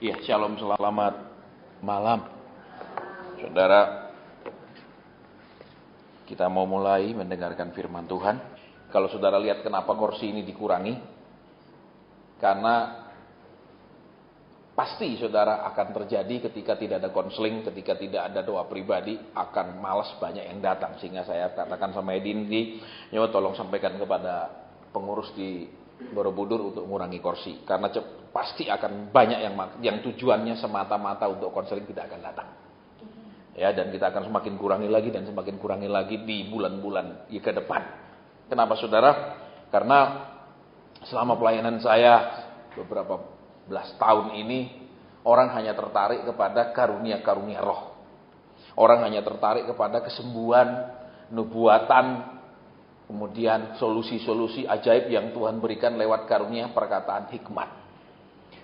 Ya, shalom, selamat malam. Saudara, kita mau mulai mendengarkan firman Tuhan. Kalau saudara lihat kenapa kursi ini dikurangi, karena pasti saudara akan terjadi ketika tidak ada konseling, ketika tidak ada doa pribadi, akan malas banyak yang datang. Sehingga saya katakan sama Edin, nyawa tolong sampaikan kepada pengurus di Borobudur untuk mengurangi kursi, karena pasti akan banyak yang tujuannya semata-mata untuk konseling tidak akan datang. Ya, dan kita akan semakin kurangi lagi dan semakin kurangi lagi di bulan-bulan ke depan. Kenapa saudara? Karena selama pelayanan saya beberapa belas tahun ini, orang hanya tertarik kepada karunia-karunia roh. Orang hanya tertarik kepada kesembuhan, nubuatan, kemudian solusi-solusi ajaib yang Tuhan berikan lewat karunia perkataan hikmat.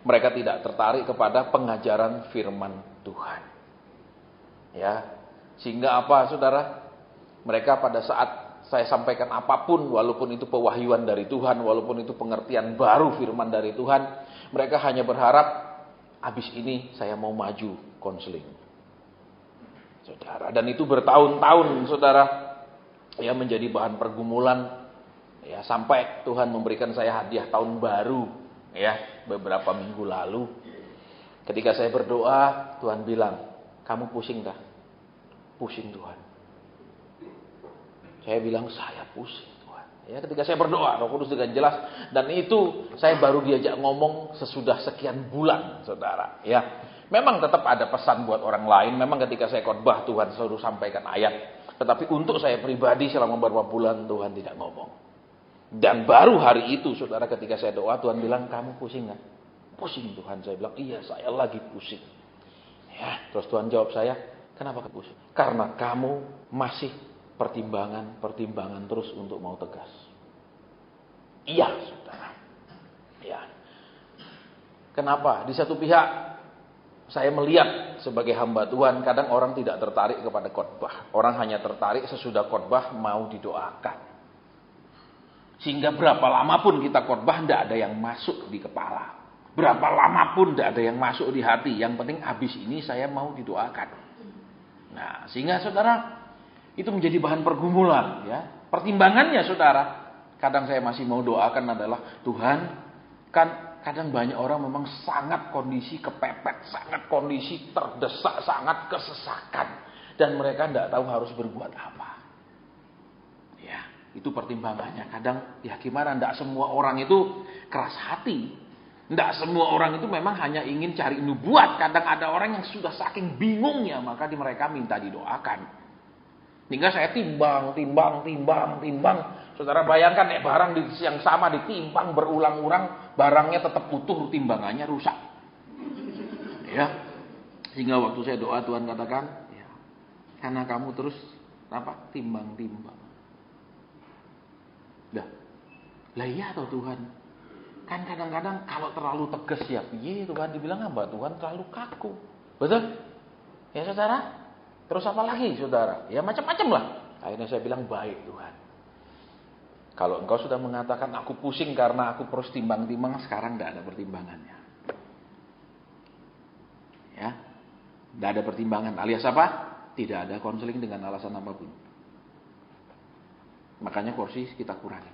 Mereka tidak tertarik kepada pengajaran firman Tuhan. Ya, sehingga apa saudara? Mereka pada saat saya sampaikan apapun, walaupun itu pewahyuan dari Tuhan, walaupun itu pengertian baru firman dari Tuhan, mereka hanya berharap, habis ini saya mau maju konseling. Saudara, dan itu bertahun-tahun saudara, ya, menjadi bahan pergumulan, ya, sampai Tuhan memberikan saya hadiah tahun baru, ya, beberapa minggu lalu. Ketika saya berdoa, Tuhan bilang, kamu pusing dah? Pusing Tuhan. Saya bilang, saya pusing Tuhan. Ya, ketika saya berdoa, Roh Kudus dengan jelas, dan itu saya baru diajak ngomong sesudah sekian bulan, saudara. Ya, memang tetap ada pesan buat orang lain. Memang ketika saya khotbah Tuhan selalu sampaikan ayat. Tetapi untuk saya pribadi selama beberapa bulan Tuhan tidak ngomong. Dan baru hari itu saudara, ketika saya doa, Tuhan bilang, kamu pusing kan? Pusing Tuhan. Saya bilang, iya saya lagi pusing. Ya, terus Tuhan jawab saya, kenapa kamu pusing? Karena kamu masih pertimbangan terus untuk mau tegas. Iya saudara. Ya. Kenapa? Di satu pihak saya melihat sebagai hamba Tuhan, kadang orang tidak tertarik kepada khotbah. Orang hanya tertarik sesudah khotbah mau didoakan. Sehingga berapa lama pun kita khotbah, tidak ada yang masuk di kepala. Berapa lama pun tidak ada yang masuk di hati. Yang penting habis ini saya mau didoakan. Nah, sehingga saudara, itu menjadi bahan pergumulan. Ya. Pertimbangannya saudara, kadang saya masih mau doakan adalah, Tuhan, kan kadang banyak orang memang sangat kondisi kepepet, sangat kondisi terdesak, sangat kesesakan. Dan mereka tidak tahu harus berbuat apa. Ya, itu pertimbangannya. Kadang, ya gimana, tidak semua orang itu keras hati. Tidak semua orang itu memang hanya ingin cari nubuat. Kadang ada orang yang sudah saking bingungnya, maka mereka minta didoakan. Hingga saya timbang. Saudara bayangkan, barang yang sama ditimbang berulang-ulang, barangnya tetap utuh, timbangannya rusak. Ya. Sehingga waktu saya doa, Tuhan katakan, ya, karena kamu terus timbang. Lah iya toh Tuhan. Kan kadang-kadang kalau terlalu tegas, ya piye Tuhan, dibilang hamba Tuhan terlalu kaku. Betul? Ya saudara? Terus apa lagi saudara? Ya macam-macam lah. Akhirnya saya bilang, baik Tuhan. Kalau engkau sudah mengatakan aku pusing karena aku terus timbang-timbang, sekarang tidak ada pertimbangannya. Ya, tidak ada pertimbangan. Alias apa? Tidak ada konseling dengan alasan apapun. Makanya kursi kita kurangi.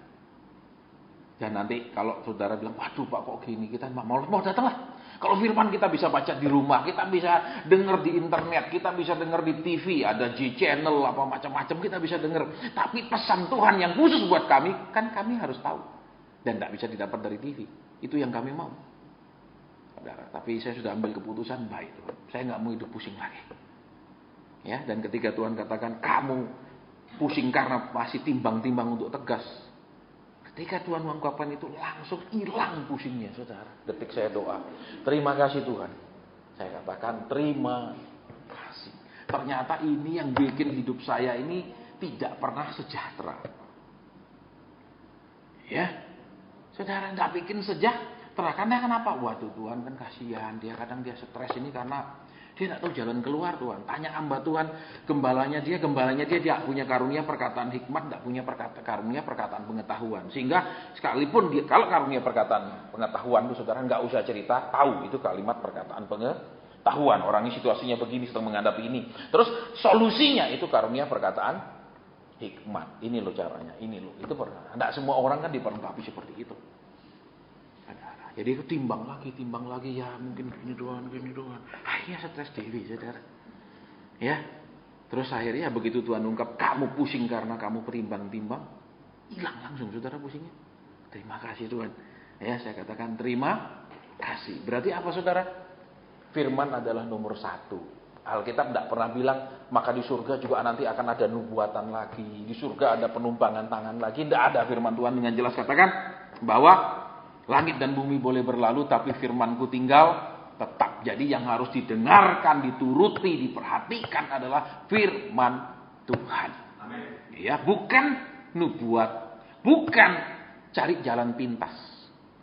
Dan nanti kalau saudara bilang, waduh Pak kok gini, kita mau datanglah. Kalau firman kita bisa baca di rumah, kita bisa dengar di internet, kita bisa dengar di TV, ada J-Channel, apa macam-macam kita bisa dengar. Tapi pesan Tuhan yang khusus buat kami, kan kami harus tahu. Dan tidak bisa didapat dari TV. Itu yang kami mau. Saudara, tapi saya sudah ambil keputusan, baik Tuhan. Saya nggak mau hidup pusing lagi. Ya, dan ketika Tuhan katakan, kamu pusing karena masih timbang-timbang untuk tegas. Ketika Tuhan mengungkapkan itu, langsung hilang pusingnya, saudara. Detik saya doa, terima kasih Tuhan. Saya katakan, terima kasih. Ternyata ini yang bikin hidup saya ini tidak pernah sejahtera. Ya, saudara, nggak bikin Karena kenapa? Waduh Tuhan kan kasihan, dia kadang dia stres ini karena dia tidak tahu jalan keluar Tuhan. Tanya hamba Tuhan, gembalanya dia tidak punya karunia perkataan hikmat, tidak punya karunia perkataan pengetahuan. Sehingga sekalipun dia, kalau karunia perkataan pengetahuan itu saudara nggak usah cerita, tahu itu kalimat perkataan pengetahuan. Orangnya situasinya begini, sedang menghadapi ini. Terus solusinya itu karunia perkataan hikmat. Ini loh caranya, ini loh. Itu pernah. Tidak semua orang kan diperlengkapi seperti itu. Jadi itu timbang lagi ya mungkin gini doang. Akhirnya stres dewi saudara. Ya. Terus akhirnya begitu Tuhan ungkap kamu pusing karena kamu timbang, hilang langsung saudara pusingnya. Terima kasih Tuhan. Ya saya katakan terima kasih. Berarti apa saudara? Firman adalah nomor 1. Alkitab tidak pernah bilang maka di surga juga nanti akan ada nubuatan lagi. Di surga ada penumpangan tangan lagi. Tidak ada, firman Tuhan dengan jelas katakan bahwa langit dan bumi boleh berlalu, tapi firmanku tinggal tetap. Jadi yang harus didengarkan, dituruti, diperhatikan adalah firman Tuhan. Amin. Ya, bukan nubuat, bukan cari jalan pintas.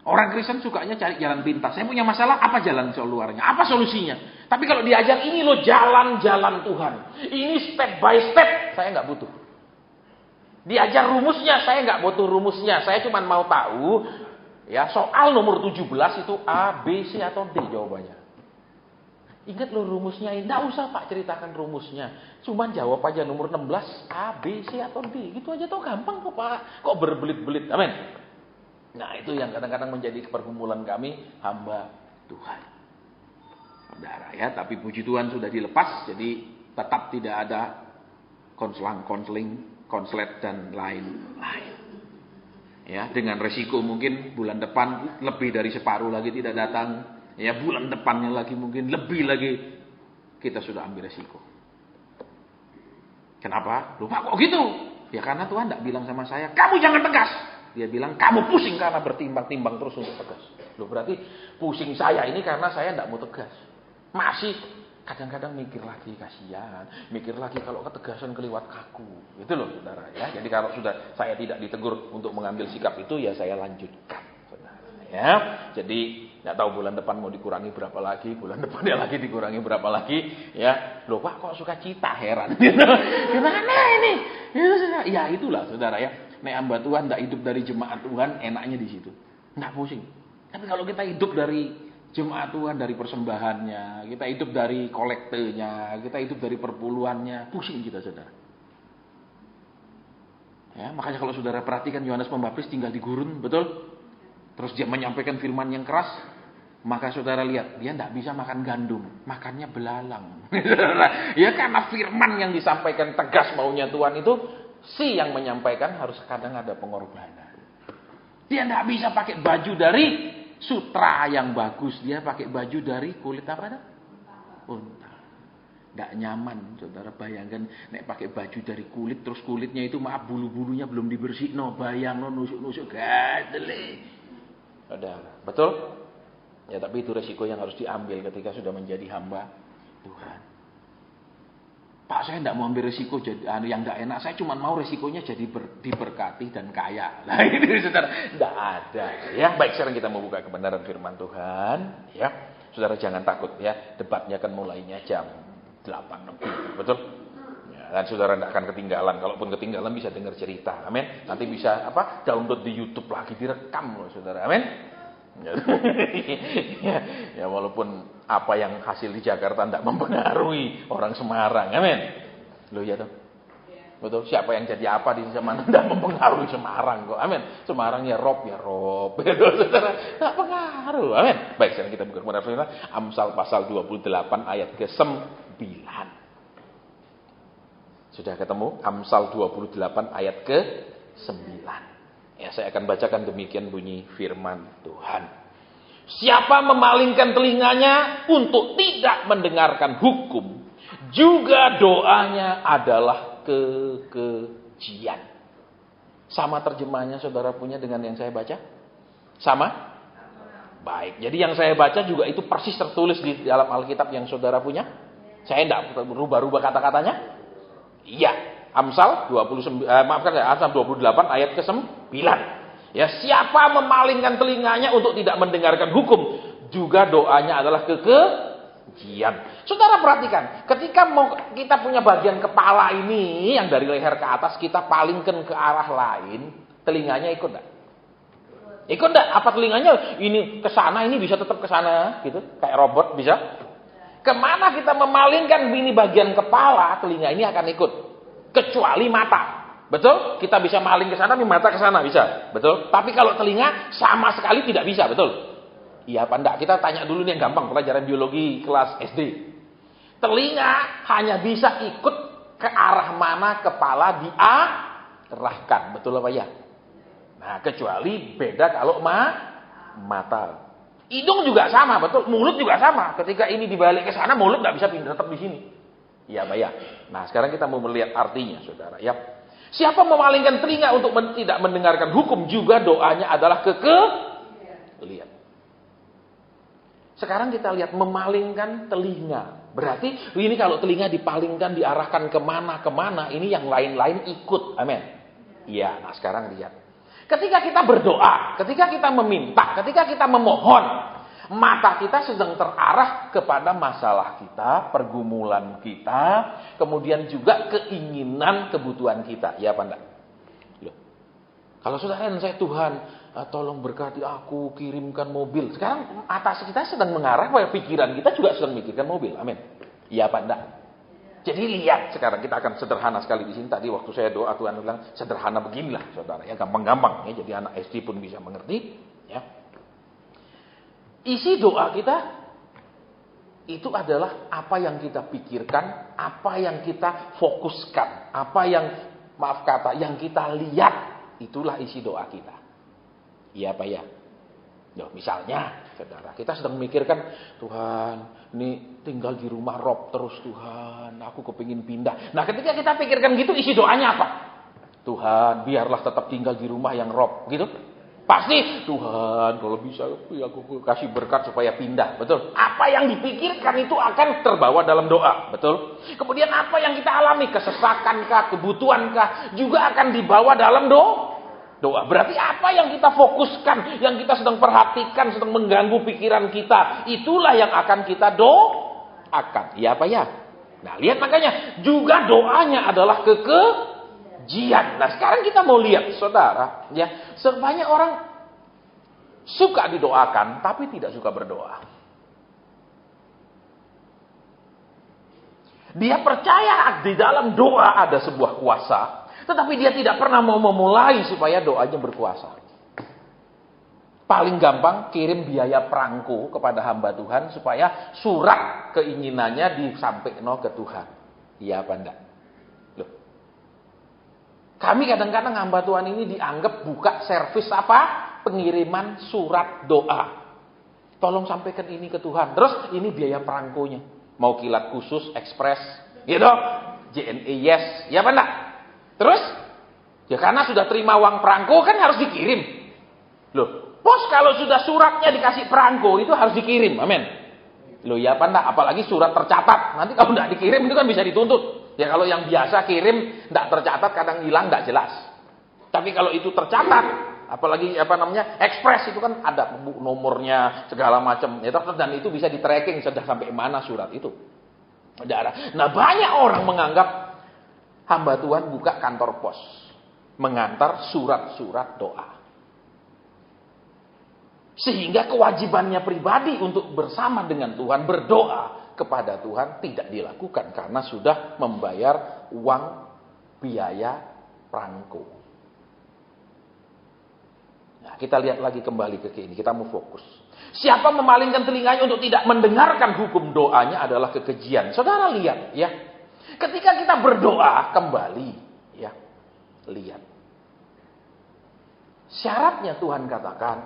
Orang Kristen sukanya cari jalan pintas. Saya punya masalah, apa jalan keluarnya? Apa solusinya? Tapi kalau diajar ini loh jalan-jalan Tuhan. Ini step by step, saya nggak butuh. Diajar rumusnya, saya nggak butuh rumusnya. Saya cuma mau tahu. Ya, soal nomor 17 itu A, B, C atau D jawabannya. Ingat lo rumusnya, enggak usah Pak ceritakan rumusnya. Cuman jawab aja nomor 16 A, B, C atau D. Gitu aja tuh gampang kok Pak. Kok berbelit-belit. Amin. Nah, itu yang kadang-kadang menjadi pergumulan kami hamba Tuhan. Saudara ya, tapi puji Tuhan sudah dilepas, jadi tetap tidak ada konseling, konslet dan lain-lain. Ya, dengan resiko mungkin bulan depan lebih dari separuh lagi tidak datang. Ya, bulan depannya lagi mungkin lebih lagi kita sudah ambil resiko. Kenapa? Loh Pak kok gitu? Ya karena Tuhan tidak bilang sama saya, kamu jangan tegas. Dia bilang, kamu pusing karena bertimbang-timbang terus untuk tegas. Loh berarti pusing saya ini karena saya tidak mau tegas. Masih kadang-kadang mikir lagi, kasihan. Mikir lagi kalau ketegasan keliwat kaku. Itu loh saudara ya. Jadi kalau sudah saya tidak ditegur untuk mengambil sikap itu, ya saya lanjutkan. Saudara ya. Jadi nggak tahu bulan depan mau dikurangi berapa lagi. Bulan depannya lagi dikurangi berapa lagi. Ya. Loh Pak kok suka cita, heran. Gimana ini? Ya itulah saudara ya. Nek hamba Tuhan tidak hidup dari jemaat Tuhan, enaknya di situ. Nggak pusing. Tapi kalau kita hidup dari jemaat Tuhan, dari persembahannya, kita hidup dari kolektenya, kita hidup dari perpuluhannya, pusing kita saudara. Ya, makanya kalau saudara perhatikan Yohanes Pembaptis tinggal di gurun, betul? Terus dia menyampaikan firman yang keras, maka saudara lihat dia tidak bisa makan gandum, makannya belalang. Ya karena firman yang disampaikan tegas maunya Tuhan itu, si yang menyampaikan harus kadang ada pengorbanan. Dia tidak bisa pakai baju dari sutra yang bagus, dia pakai baju dari kulit apa dah? Unta. Tidak nyaman, saudara bayangkan nek pakai baju dari kulit terus kulitnya itu maaf bulu-bulunya belum dibersih, no bayang no nusuk-nusuk gadele. Saudara, betul? Ya tapi itu resiko yang harus diambil ketika sudah menjadi hamba Tuhan. Pak saya tidak mau ambil resiko jadi yang tidak enak, saya cuma mau resikonya jadi diberkati dan kaya. Nah ini saudara, tidak ada. Ya baik, sekarang kita mau buka kebenaran firman Tuhan. Ya, saudara jangan takut ya, debatnya kan mulainya jam 8 lebih, betul? Ya, dan saudara tidak akan ketinggalan. Kalaupun ketinggalan bisa dengar cerita, amin. Nanti bisa download di YouTube lagi, direkam loh saudara, amin. Ya walaupun apa yang hasil di Jakarta tidak mempengaruhi orang Semarang, amin. Loh ya toh, betul. Siapa yang jadi apa di Semarang tidak mempengaruhi Semarang kok, amin. Semarang ya Rob, betul saudara, tidak pengaruh, amin. Baik, sekarang kita buka kebenaran firman Amsal pasal 28 ayat ke-9. Sudah ketemu? Amsal 28 ayat ke-9. Ya, saya akan bacakan demikian bunyi firman Tuhan. Siapa memalingkan telinganya untuk tidak mendengarkan hukum, juga doanya adalah kekejian. Sama terjemahnya saudara punya dengan yang saya baca? Sama? Baik, jadi yang saya baca juga itu persis tertulis di dalam Alkitab yang saudara punya? Saya tidak berubah-ubah kata-katanya? Iya. Amsal 28 ayat ke-9. Ya, siapa memalingkan telinganya untuk tidak mendengarkan hukum, juga doanya adalah kekejian. Saudara perhatikan, ketika kita punya bagian kepala ini yang dari leher ke atas kita palingkan ke arah lain, telinganya ikut enggak? Ikut enggak? Apa telinganya ini ke sana, ini bisa tetap ke sana gitu, kayak robot bisa? Kemana kita memalingkan ini bagian kepala, telinga ini akan ikut. Kecuali mata. Betul? Kita bisa maling ke sana, mata ke sana bisa. Betul? Tapi kalau telinga sama sekali tidak bisa, betul? Iya apa enggak? Kita tanya dulu nih yang gampang, pelajaran biologi kelas SD. Telinga hanya bisa ikut ke arah mana kepala diarahkan. Betul apa ya? Nah, kecuali beda kalau mata. Hidung juga sama, betul? Mulut juga sama. Ketika ini dibalik ke sana, mulut nggak bisa pindah, tetap di sini. Iya apa ya? Nah, sekarang kita mau melihat artinya, saudara. Ya. Siapa memalingkan telinga untuk tidak mendengarkan hukum, juga doanya adalah lihat. Sekarang kita lihat memalingkan telinga. Berarti ini kalau telinga dipalingkan, diarahkan kemana, ini yang lain-lain ikut. Amin. Iya, nah sekarang lihat. Ketika kita berdoa, ketika kita meminta, ketika kita memohon, mata kita sedang terarah kepada masalah kita, pergumulan kita, kemudian juga keinginan, kebutuhan kita. Ya apa enggak? Loh. Kalau saudara dan saya, Tuhan, tolong berkati aku, kirimkan mobil. Sekarang atas kita sedang mengarah, pikiran kita juga sedang memikirkan mobil. Amin. Ya apa enggak? Jadi lihat sekarang, kita akan sederhana sekali di sini. Tadi waktu saya doa Tuhan bilang sederhana beginilah, saudara. Ya gampang-gampang. Ya, jadi anak SD pun bisa mengerti. Ya. Isi doa kita itu adalah apa yang kita pikirkan, apa yang kita fokuskan, apa yang yang kita lihat, itulah isi doa kita. Iya apa ya? Loh, misalnya, saudara, kita sedang memikirkan, Tuhan, ini tinggal di rumah rob terus Tuhan, aku kepingin pindah. Nah, ketika kita pikirkan gitu, isi doanya apa? Tuhan, biarlah tetap tinggal di rumah yang rob, gitu. Pasti, Tuhan, kalau bisa aku kasih berkat supaya pindah, betul? Apa yang dipikirkan itu akan terbawa dalam doa, betul? Kemudian apa yang kita alami, kesesakankah, kebutuhankah, juga akan dibawa dalam doa. Berarti apa yang kita fokuskan, yang kita sedang perhatikan, sedang mengganggu pikiran kita, itulah yang akan kita doakan. Ya apa ya? Nah, lihat makanya, juga doanya adalah kekejian. Nah, sekarang kita mau lihat, saudara, ya, sebanyak orang suka didoakan, tapi tidak suka berdoa. Dia percaya di dalam doa ada sebuah kuasa, tetapi dia tidak pernah mau memulai supaya doanya berkuasa. Paling gampang kirim biaya perangko kepada hamba Tuhan supaya surat keinginannya disampaikan ke Tuhan. Iya apa enggak? Loh. Kami kadang-kadang hamba Tuhan ini dianggap buka servis apa? Pengiriman surat doa. Tolong sampaikan ini ke Tuhan. Terus ini biaya perangkonya. Mau kilat khusus, ekspres, gitu. JNE yes. Ya apa enggak? Terus, ya karena sudah terima uang perangko kan harus dikirim. Loh, pos kalau sudah suratnya dikasih perangko itu harus dikirim, amin. Loh ya apa enggak, apalagi surat tercatat. Nanti kalau enggak dikirim itu kan bisa dituntut. Ya kalau yang biasa kirim enggak tercatat kadang hilang enggak jelas. Tapi kalau itu tercatat, apalagi ekspres itu kan ada nomornya segala macam. Ya dan itu bisa di tracking sudah sampai mana surat itu. Nah, banyak orang menganggap hamba Tuhan buka kantor pos, mengantar surat-surat doa. Sehingga kewajibannya pribadi untuk bersama dengan Tuhan, berdoa kepada Tuhan tidak dilakukan karena sudah membayar uang biaya perangko. Nah, kita lihat lagi kembali ke ini, kita mau fokus. Siapa memalingkan telinganya untuk tidak mendengarkan hukum, doanya adalah kekejian. Saudara lihat ya. Ketika kita berdoa kembali, ya, lihat. Syaratnya Tuhan katakan,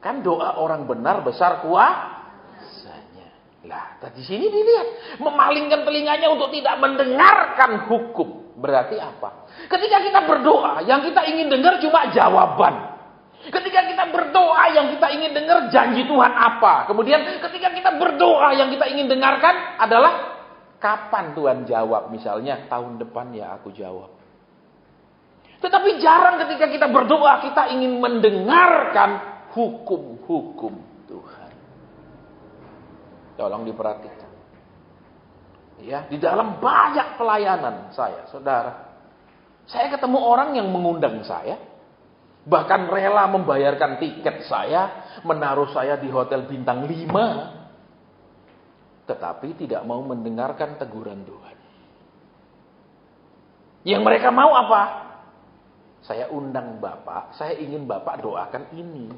kan doa orang benar besar kuasanya. Lah, di sini dilihat, memalingkan telinganya untuk tidak mendengarkan hukum. Berarti apa? Ketika kita berdoa, yang kita ingin dengar cuma jawaban. Ketika kita berdoa, yang kita ingin dengar janji Tuhan apa. Kemudian ketika kita berdoa, yang kita ingin dengarkan adalah kapan Tuhan jawab? Misalnya tahun depan ya aku jawab. Tetapi jarang ketika kita berdoa, kita ingin mendengarkan hukum-hukum Tuhan. Tolong diperhatikan. Ya, di dalam banyak pelayanan saya, saudara, saya ketemu orang yang mengundang saya, bahkan rela membayarkan tiket saya, menaruh saya di hotel bintang 5, tetapi tidak mau mendengarkan teguran Tuhan. Yang mereka mau apa? Saya undang Bapak, saya ingin Bapak doakan ini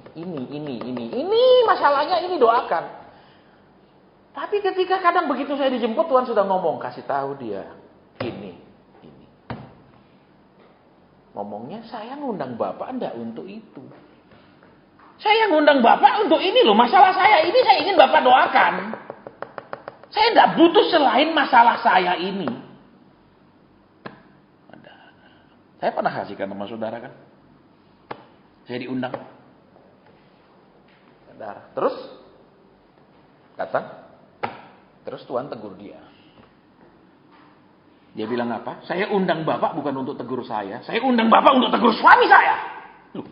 masalahnya, ini doakan. Tapi ketika kadang begitu saya dijemput, Tuhan sudah ngomong, kasih tahu dia ini. Ngomongnya, saya ngundang Bapak enggak untuk itu. Saya ngundang Bapak untuk ini loh, masalah saya ini saya ingin Bapak doakan. Saya enggak butuh selain masalah saya ini. Saya pernah kasihkan sama saudara kan. Saya diundang. Saudara. Terus datang. Terus Tuhan tegur dia. Dia bilang apa? Saya undang Bapak bukan untuk tegur saya. Saya undang Bapak untuk tegur suami saya. Loh.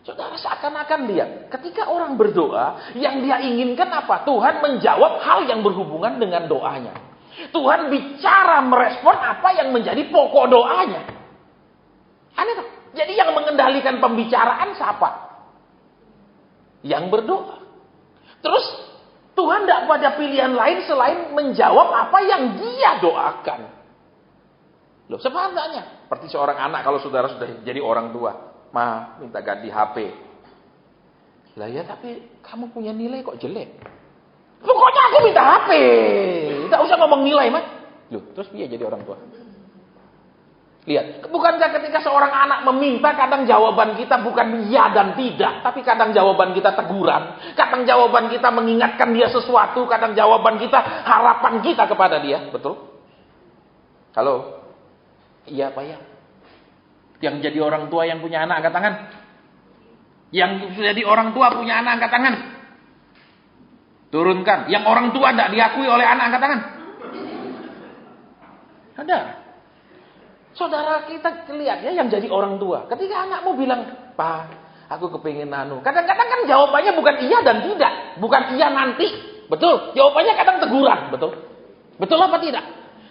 Saudara seakan-akan lihat. Ketika orang berdoa, yang dia inginkan apa? Tuhan menjawab hal yang berhubungan dengan doanya. Tuhan bicara merespon apa yang menjadi pokok doanya. Aneh tuh. Jadi yang mengendalikan pembicaraan siapa? Yang berdoa. Terus Tuhan tidak pada pilihan lain selain menjawab apa yang dia doakan. Loh, sebenarnya seperti seorang anak kalau saudara sudah jadi orang tua, Ma, minta ganti HP. Lah ya, tapi kamu punya nilai kok jelek. Pokoknya aku minta HP. Tidak usah ngomong nilai, Mas. Loh, terus dia jadi orang tua. Lihat, bukankah ketika seorang anak meminta, kadang jawaban kita bukan iya dan tidak, tapi kadang jawaban kita teguran, kadang jawaban kita mengingatkan dia sesuatu, kadang jawaban kita harapan kita kepada dia, betul? Halo? Iya Pak ya? Yang jadi orang tua yang punya anak angkat tangan. Yang jadi orang tua punya anak angkat tangan. Turunkan. Yang orang tua tidak diakui oleh anak angkat tangan. Ada. Saudara kita lihat ya yang jadi orang tua. Ketika anakmu bilang, Pak, aku kepingin anu. Kadang-kadang kan jawabannya bukan iya dan tidak. Bukan iya nanti. Betul. Jawabannya kadang teguran. Betul. Betul apa tidak?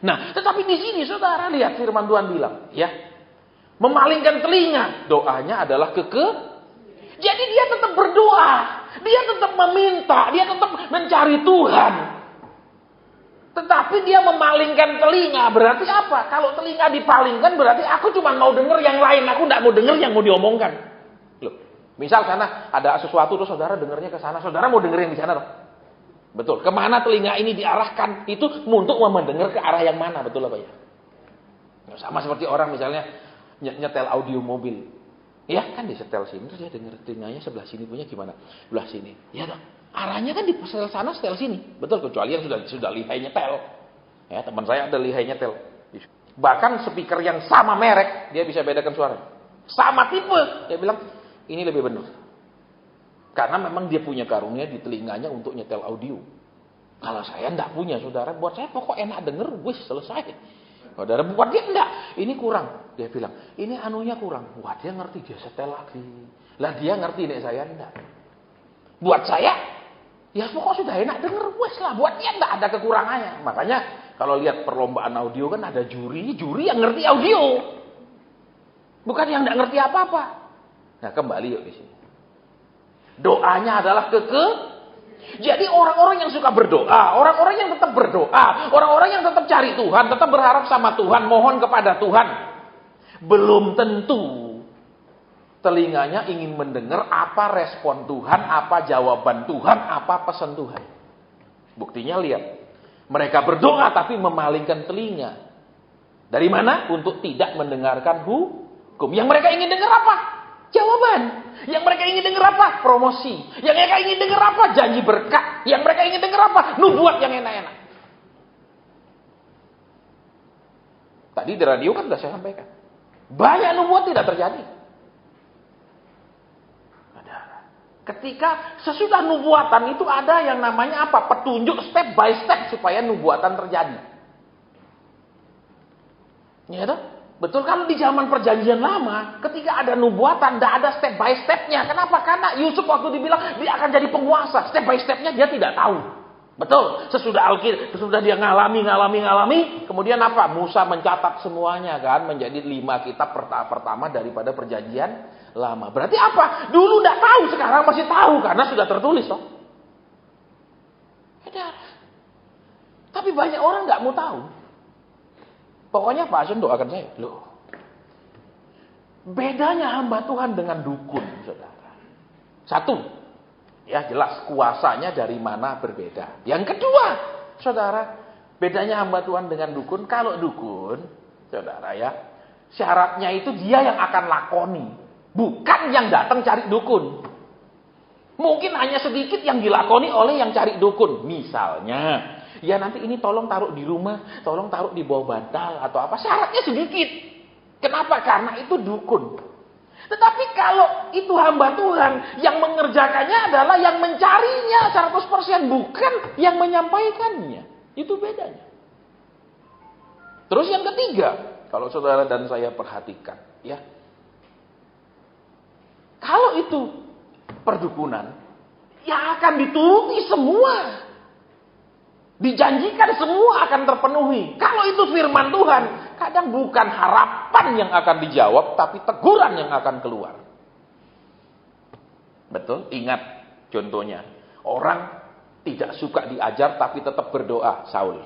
Nah, tetapi di sini saudara lihat firman Tuhan bilang. Ya. Memalingkan telinga. Doanya adalah Jadi dia tetap berdoa. Dia tetap meminta. Dia tetap mencari Tuhan. Tetapi dia memalingkan telinga. Berarti apa? Kalau telinga dipalingkan berarti aku cuma mau dengar yang lain. Aku tidak mau dengar yang mau diomongkan. Loh, misal sana ada sesuatu terus saudara dengarnya ke sana. Saudara mau dengar yang di sana loh. Betul. Kemana telinga ini diarahkan? Itu untuk mendengar ke arah yang mana. Betul apa ya? Sama seperti orang misalnya nyetel audio mobil. Ya kan disetel sini. Terus dia dengar telinganya sebelah sini punya gimana? Sebelah sini. Ya dong. Arahnya kan di setel sana, setel sini. Betul, kecuali yang sudah lihai nyetel. Ya, teman saya ada lihai nyetel. Bahkan speaker yang sama merek, dia bisa bedakan suara. Sama tipe. Dia bilang, ini lebih benar. Karena memang dia punya karunia di telinganya untuk nyetel audio. Kalau saya enggak punya, saudara. Buat saya pokok enak denger, wis selesai. Saudara, buat dia enggak. Ini kurang. Dia bilang, ini anunya kurang. Wah, dia ngerti, dia setel lagi. Lah dia ngerti, nek saya enggak. Buat saya, ya pokok sudah enak denger, wes lah. Buat dia enggak ada kekurangannya. Makanya kalau lihat perlombaan audio kan ada juri yang ngerti audio. Bukan yang enggak ngerti apa-apa. Nah, kembali yuk di sini. Doanya adalah Jadi orang-orang yang suka berdoa, orang-orang yang tetap berdoa, orang-orang yang tetap cari Tuhan, tetap berharap sama Tuhan, mohon kepada Tuhan, belum tentu telinganya ingin mendengar apa respon Tuhan, apa jawaban Tuhan, apa pesan Tuhan. Buktinya lihat. Mereka berdoa tapi memalingkan telinga. Dari mana? Untuk tidak mendengarkan hukum. Yang mereka ingin dengar apa? Jawaban. Yang mereka ingin dengar apa? Promosi. Yang mereka ingin dengar apa? Janji berkat. Yang mereka ingin dengar apa? Nubuat yang enak-enak. Tadi di radio kan sudah saya sampaikan. Banyak nubuat tidak terjadi. Ketika sesudah nubuatan itu ada yang namanya apa? Petunjuk step by step supaya nubuatan terjadi. Ya toh? Betul, kalau di zaman perjanjian lama, ketika ada nubuatan, tidak ada step by step-nya. Kenapa? Karena Yusuf waktu dibilang dia akan jadi penguasa, step by step-nya dia tidak tahu. Betul, sesudah dia ngalami, kemudian apa? Musa mencatat semuanya kan, menjadi 5 kitab pertama daripada perjanjian lama. Berarti apa? Dulu tidak tahu, sekarang masih tahu karena sudah tertulis toh. Tapi banyak orang nggak mau tahu. Pokoknya Pak Asun doakan saya. Loh, bedanya hamba Tuhan dengan dukun, saudara. Satu, ya jelas kuasanya dari mana berbeda. Yang kedua, saudara, bedanya hamba Tuhan dengan dukun. Kalau dukun, saudara ya, syaratnya itu dia yang akan lakoni, bukan yang datang cari dukun. Mungkin hanya sedikit yang dilakoni oleh yang cari dukun. Misalnya, ya nanti ini tolong taruh di rumah, tolong taruh di bawah bantal atau apa. Syaratnya sedikit. Kenapa? Karena itu dukun. Tetapi kalau itu hamba Tuhan, yang mengerjakannya adalah yang mencarinya 100%, bukan yang menyampaikannya. Itu bedanya. Terus yang ketiga, kalau saudara dan saya perhatikan, ya. Kalau itu perdukunan, yang akan dituruti semua. Dijanjikan semua akan terpenuhi. Kalau itu firman Tuhan, kadang bukan harapan yang akan dijawab, tapi teguran yang akan keluar. Betul? Ingat contohnya. Orang tidak suka diajar, tapi tetap berdoa. Saul.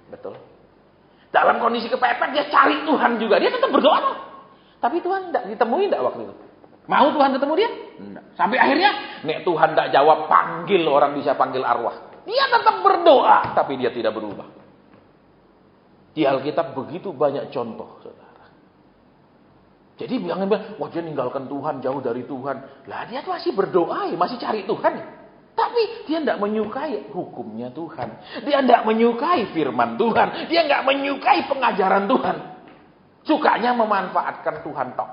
Betul? Dalam kondisi kepepet, dia cari Tuhan juga. Dia tetap berdoa. Tapi Tuhan tidak ditemui tidak waktu itu. Mau Tuhan ketemu dia? Enggak. Sampai akhirnya, nek Tuhan tidak jawab, panggil orang, bisa panggil arwah. Dia tetap berdoa, tapi dia tidak berubah. Di Alkitab begitu banyak contoh, saudara. Jadi jangan bilang, wah dia ninggalkan Tuhan, jauh dari Tuhan. Lah dia masih berdoa, masih cari Tuhan. Tapi dia tidak menyukai hukumnya Tuhan. Dia tidak menyukai firman Tuhan. Dia tidak menyukai pengajaran Tuhan. Sukanya memanfaatkan Tuhan tok.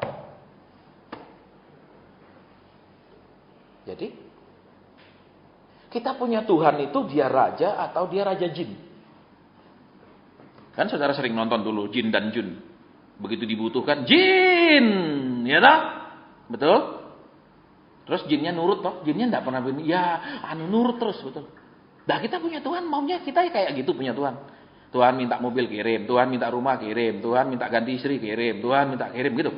Jadi, kita punya Tuhan itu dia raja atau dia raja jin. Kan saudara sering nonton dulu Jin dan Jun. Begitu dibutuhkan, jin! Ya tak? Betul? Terus jinnya nurut toh? Jinnya tidak pernah begini. Ya, nurut terus, betul. Nah kita punya Tuhan, maunya kita kayak gitu punya Tuhan. Tuhan minta mobil kirim, Tuhan minta rumah kirim, Tuhan minta ganti istri kirim, Tuhan minta kirim gitu.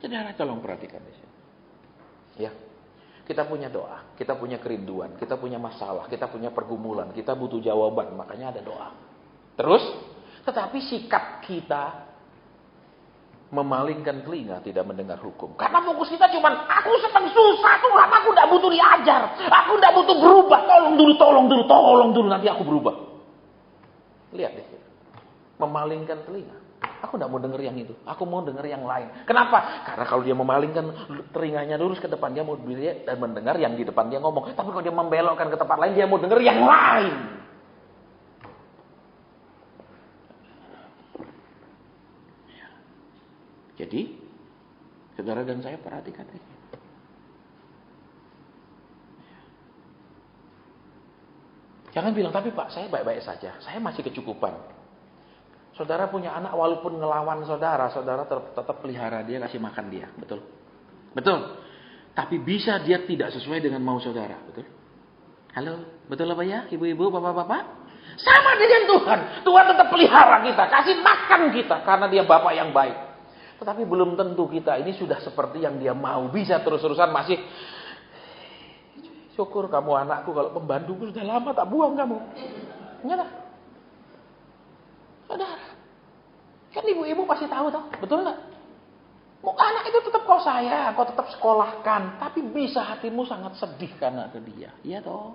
Saudara tolong perhatikan di sini. Ya. Kita punya doa, kita punya kerinduan, kita punya masalah, kita punya pergumulan, kita butuh jawaban, makanya ada doa. Terus, tetapi sikap kita memalingkan telinga, tidak mendengar hukum. Karena fokus kita cuma, aku sedang susah Tuhan, aku tidak butuh diajar, aku tidak butuh berubah, tolong dulu, nanti aku berubah. Lihat deh, memalingkan telinga. Aku tidak mau dengar yang itu. Aku mau dengar yang lain. Kenapa? Karena kalau dia memalingkan telinganya lurus ke depan, dia mau dilihat dan mendengar yang di depan dia ngomong. Tapi kalau dia membelokkan ke tempat lain, dia mau dengar yang lain. Jadi, saudara dan saya perhatikan ini. Jangan bilang, tapi Pak, saya baik-baik saja. Saya masih kecukupan. Saudara punya anak walaupun ngelawan saudara, saudara tetap pelihara dia, kasih makan dia. Betul? Betul. Tapi bisa dia tidak sesuai dengan mau saudara. Betul? Halo? Betul apa ya? Ibu-ibu, bapak-bapak? Sama dengan Tuhan. Tuhan tetap pelihara kita, kasih makan kita. Karena dia Bapak yang baik. Tetapi belum tentu kita ini sudah seperti yang dia mau. Bisa terus-terusan masih. Syukur kamu anakku, kalau pembantuku sudah lama tak buang kamu. Nyata. Saudara, kan ibu-ibu pasti tahu toh, betul nggak? Anak itu tetap kau sayang, kau tetap sekolahkan, tapi bisa hatimu sangat sedih karena ke dia, iya toh?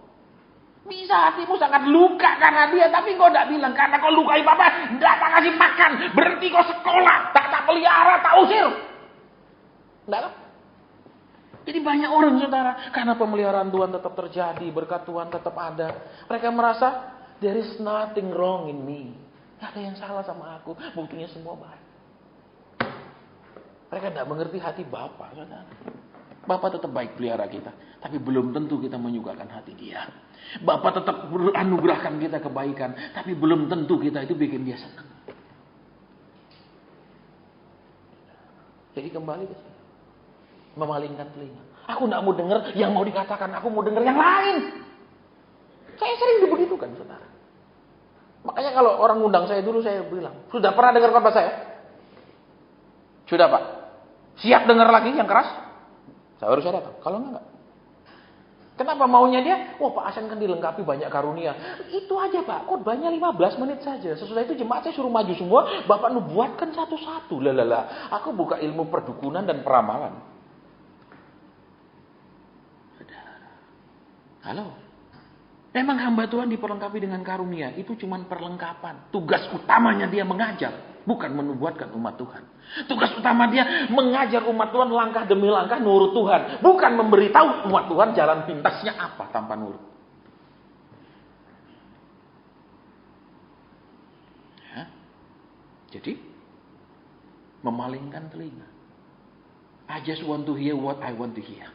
Bisa hatimu sangat luka karena dia, tapi kau tidak bilang karena kau lukai papa, tidak tak kasih makan, berhenti kau sekolah, tak pelihara, tak usir, tidak. Jadi banyak orang saudara, karena pemeliharaan Tuhan tetap terjadi, berkat Tuhan tetap ada, mereka merasa there is nothing wrong in me. Gak ada yang salah sama aku, buktinya semua baik. Mereka tidak mengerti hati Bapa, saudara. Bapa tetap baik pelihara kita, tapi belum tentu kita menyukakan hati dia. Bapa tetap anugerahkan kita kebaikan, tapi belum tentu kita itu bikin dia senang. Jadi kembali ke sini. Memalingkan telinga. Aku tidak mau dengar yang mau dikatakan, aku mau dengar yang lain. Saya sering dibegitukan, saudara. Makanya kalau orang ngundang saya dulu, saya bilang, sudah pernah dengar khotbah saya? Sudah, Pak. Siap dengar lagi yang keras? Saya harus datang. Kalau enggak. Kenapa maunya dia? Wah, Pak Asen kan dilengkapi banyak karunia. Itu aja, Pak. Khotbahnya 15 menit saja. Sesudah itu jemaat saya suruh maju semua. Bapak nubuatkan satu-satu. Lalala. Aku buka ilmu perdukunan dan peramalan. Halo. Memang hamba Tuhan diperlengkapi dengan karunia. Itu cuma perlengkapan. Tugas utamanya dia mengajar. Bukan menubuatkan umat Tuhan. Tugas utama dia mengajar umat Tuhan langkah demi langkah nurut Tuhan. Bukan memberitahu umat Tuhan jalan pintasnya apa tanpa nurut. Ya. Jadi, memalingkan telinga. I just want to hear what I want to hear.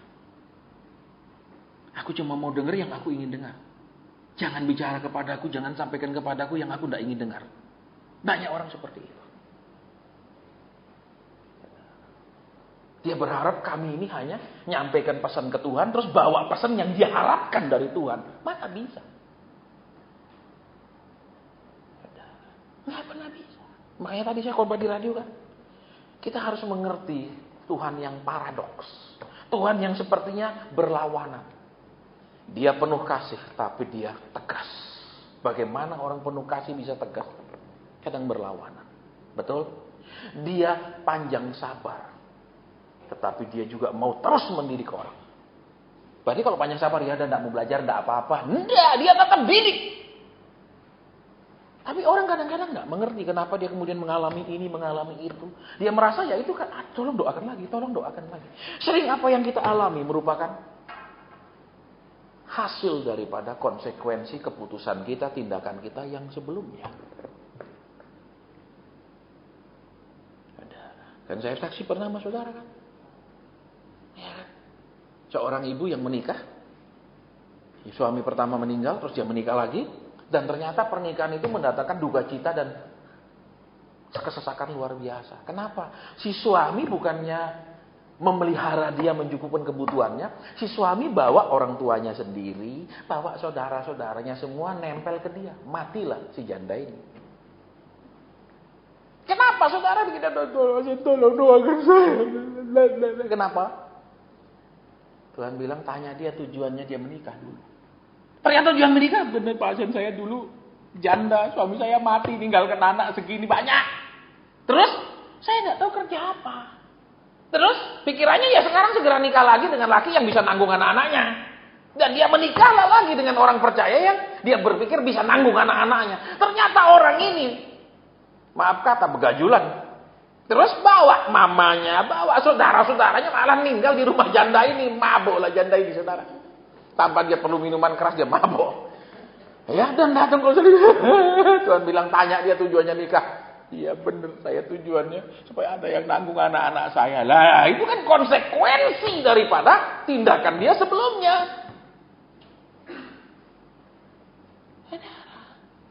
Aku cuma mau dengar yang aku ingin dengar. Jangan bicara kepadaku, jangan sampaikan kepadaku yang aku tidak ingin dengar. Banyak orang seperti itu. Dia berharap kami ini hanya nyampaikan pesan ke Tuhan, terus bawa pesan yang dia harapkan dari Tuhan. Mana bisa? Nggak pernah bisa. Makanya tadi saya khotbah di radio kan. Kita harus mengerti Tuhan yang paradoks. Tuhan yang sepertinya berlawanan. Dia penuh kasih, tapi dia tegas. Bagaimana orang penuh kasih bisa tegas? Kadang berlawanan. Betul? Dia panjang sabar. Tetapi dia juga mau terus mendidik orang. Berarti kalau panjang sabar, ya dan tidak mau belajar, tidak apa-apa. Tidak, dia tetap didik. Tapi orang kadang-kadang tidak mengerti kenapa dia kemudian mengalami ini, mengalami itu. Dia merasa ya itu kan, tolong doakan lagi, tolong doakan lagi. Sering apa yang kita alami merupakan hasil daripada konsekuensi keputusan kita, tindakan kita yang sebelumnya. Kan saya saksi pernah sama saudara kan? Ya kan? Seorang ibu yang menikah, suami pertama meninggal, terus dia menikah lagi, dan ternyata pernikahan itu mendatangkan duka cita dan kesesakan luar biasa. Kenapa? Si suami bukannya memelihara dia mencukupkan kebutuhannya, si suami bawa orang tuanya sendiri, bawa saudara-saudaranya semua nempel ke dia. Matilah si janda ini. Kenapa saudara kita tolong doakan saya? Kenapa? Tuhan bilang tanya dia tujuannya dia menikah dulu. Ternyata tujuan menikah benar Pak Asen, saya dulu janda, suami saya mati, tinggalkan anak segini banyak. Terus saya nggak tahu kerja apa. Terus pikirannya ya sekarang segera nikah lagi dengan laki yang bisa nanggung anak-anaknya. Dan dia menikahlah lagi dengan orang percaya yang dia berpikir bisa nanggung anak-anaknya. Ternyata orang ini, maaf kata, begajulan. Terus bawa mamanya, bawa saudara-saudaranya malah meninggal di rumah janda ini. Maboklah janda ini, saudara. Tanpa dia perlu minuman keras, dia mabok. Ya, dan datang kalau Tuhan bilang tanya dia tujuannya nikah. Iya benar, saya tujuannya supaya ada yang nanggung anak-anak saya. Lah, itu kan konsekuensi daripada tindakan dia sebelumnya.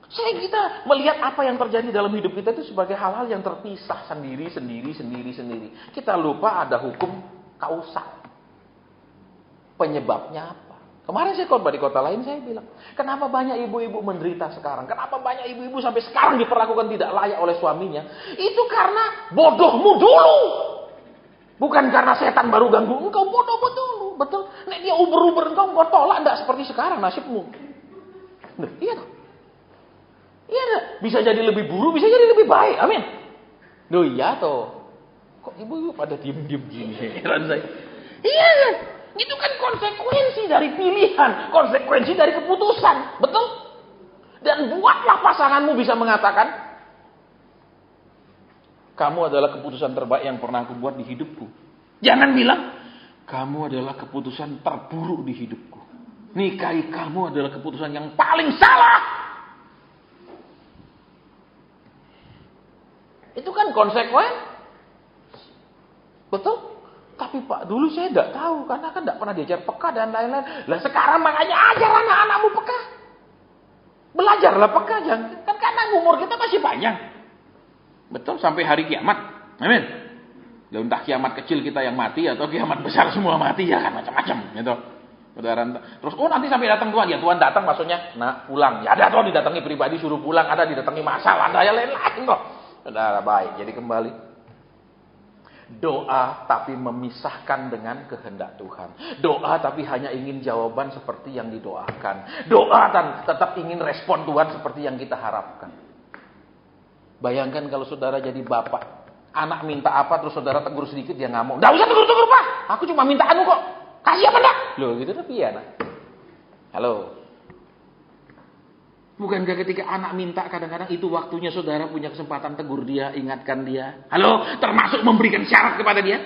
Saya kita melihat apa yang terjadi dalam hidup kita itu sebagai hal-hal yang terpisah sendiri. Kita lupa ada hukum kausal. Penyebabnya apa? Kemarin saya khotbah di kota lain, saya bilang, kenapa banyak ibu-ibu menderita sekarang? Kenapa banyak ibu-ibu sampai sekarang diperlakukan tidak layak oleh suaminya? Itu karena bodohmu dulu. Bukan karena setan baru ganggu engkau, bodohmu dulu. Betul? Nek dia uber-uber engkau tolak, enggak seperti sekarang nasibmu. Nah, iya toh? Iya enggak? Bisa jadi lebih buruk, bisa jadi lebih baik. Amin. Loh iya toh. Kok ibu-ibu pada diem-diem gini? Heran saya. Iya kan? Itu kan konsekuensi dari pilihan, konsekuensi dari keputusan, betul? Dan buatlah pasanganmu bisa mengatakan, kamu adalah keputusan terbaik yang pernah aku buat di hidupku. Jangan bilang, kamu adalah keputusan terburuk di hidupku. Nikahi kamu adalah keputusan yang paling salah. Itu kan konsekuensi, betul? Tapi Pak, dulu saya tidak tahu. Karena kan tidak pernah diajar peka dan lain-lain. Lah sekarang makanya ajar anak-anakmu peka. Belajarlah peka. Kan karena umur kita masih panjang. Betul, sampai hari kiamat. Amin. Lah entah kiamat kecil kita yang mati atau kiamat besar semua mati ya kan macam-macam gitu. Saudara, terus nanti sampai datang Tuhan, ya Tuhan datang maksudnya pulang. Ya ada Tuhan didatangi pribadi suruh pulang, ada didatangi masalah, ada yang lain-lain kok. Saudara, baik. Jadi kembali doa tapi memisahkan dengan kehendak Tuhan. Doa tapi hanya ingin jawaban seperti yang didoakan. Doa dan tetap ingin respon Tuhan seperti yang kita harapkan. Bayangkan kalau saudara jadi bapak, anak minta apa terus saudara tegur sedikit dia ngamuk. Nggak usah tegur-tegur Pak, aku cuma minta anu kok. Kasih apa enggak? Loh gitu tapi ya nak. Halo. Bukankah ketika anak minta kadang-kadang itu waktunya saudara punya kesempatan tegur dia, ingatkan dia. Halo, termasuk memberikan syarat kepada dia.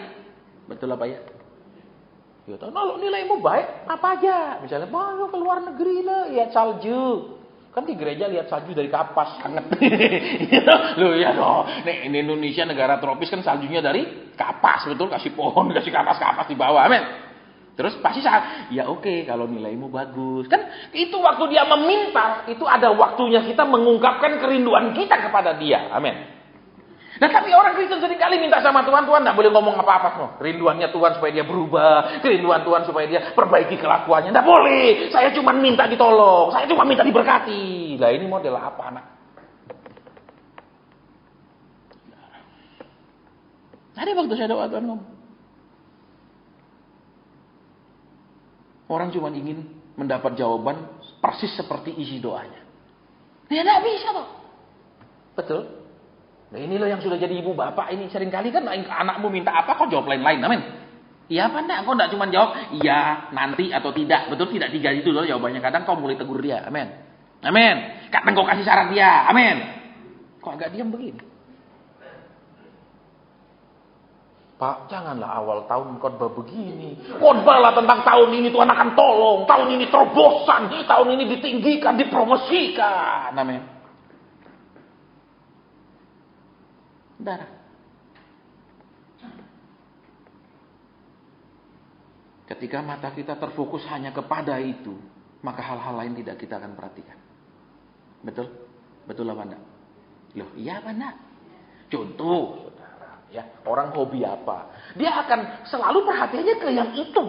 Betul apa ya? Ya kalau nilaimu baik, apa aja. Misalnya, mau ke luar negeri lah, lihat salju. Kan di gereja lihat salju dari kapas, hangat. Loh ya dong. Nih, ini Indonesia negara tropis kan saljunya dari kapas, betul? Kasih pohon, kasih kapas-kapas di bawah, amin. Terus pasti saat, ya oke, kalau nilaimu bagus. Kan itu waktu dia meminta, itu ada waktunya kita mengungkapkan kerinduan kita kepada dia. Amin. Nah tapi orang Kristen seringkali minta sama Tuhan, Tuhan tidak boleh ngomong apa-apa. No. Kerinduannya Tuhan supaya dia berubah, kerinduan Tuhan supaya dia perbaiki kelakuannya. Tidak boleh, saya cuma minta ditolong, saya cuma minta diberkati. Lah ini model apa anak? Tadi waktu saya doa Tuhan ngomong. Orang cuma ingin mendapat jawaban persis seperti isi doanya. Ya tidak bisa toh. Betul. Nah ini loh yang sudah jadi ibu bapak ini. Seringkali kan anakmu minta apa kau jawab lain-lain. Amin. Iya apa enggak? Kau enggak cuma jawab iya, nanti atau tidak. Betul tidak? Tiga itu loh jawabannya. Kadang kau mulai tegur dia. Amin. Amin. Kadang kau kasih syarat dia. Amin. Kok agak diam begini? Pak, janganlah awal tahun khotbah begini. Khotbahlah tentang tahun ini Tuhan akan tolong. Tahun ini terobosan. Tahun ini ditinggikan, dipromosikan. Amin. Saudara. Ketika mata kita terfokus hanya kepada itu, maka hal-hal lain tidak kita akan perhatikan. Betul? Betul apa enggak? Loh, iya apa enggak? Contoh, ya, orang hobi apa? Dia akan selalu perhatiannya ke yang itu.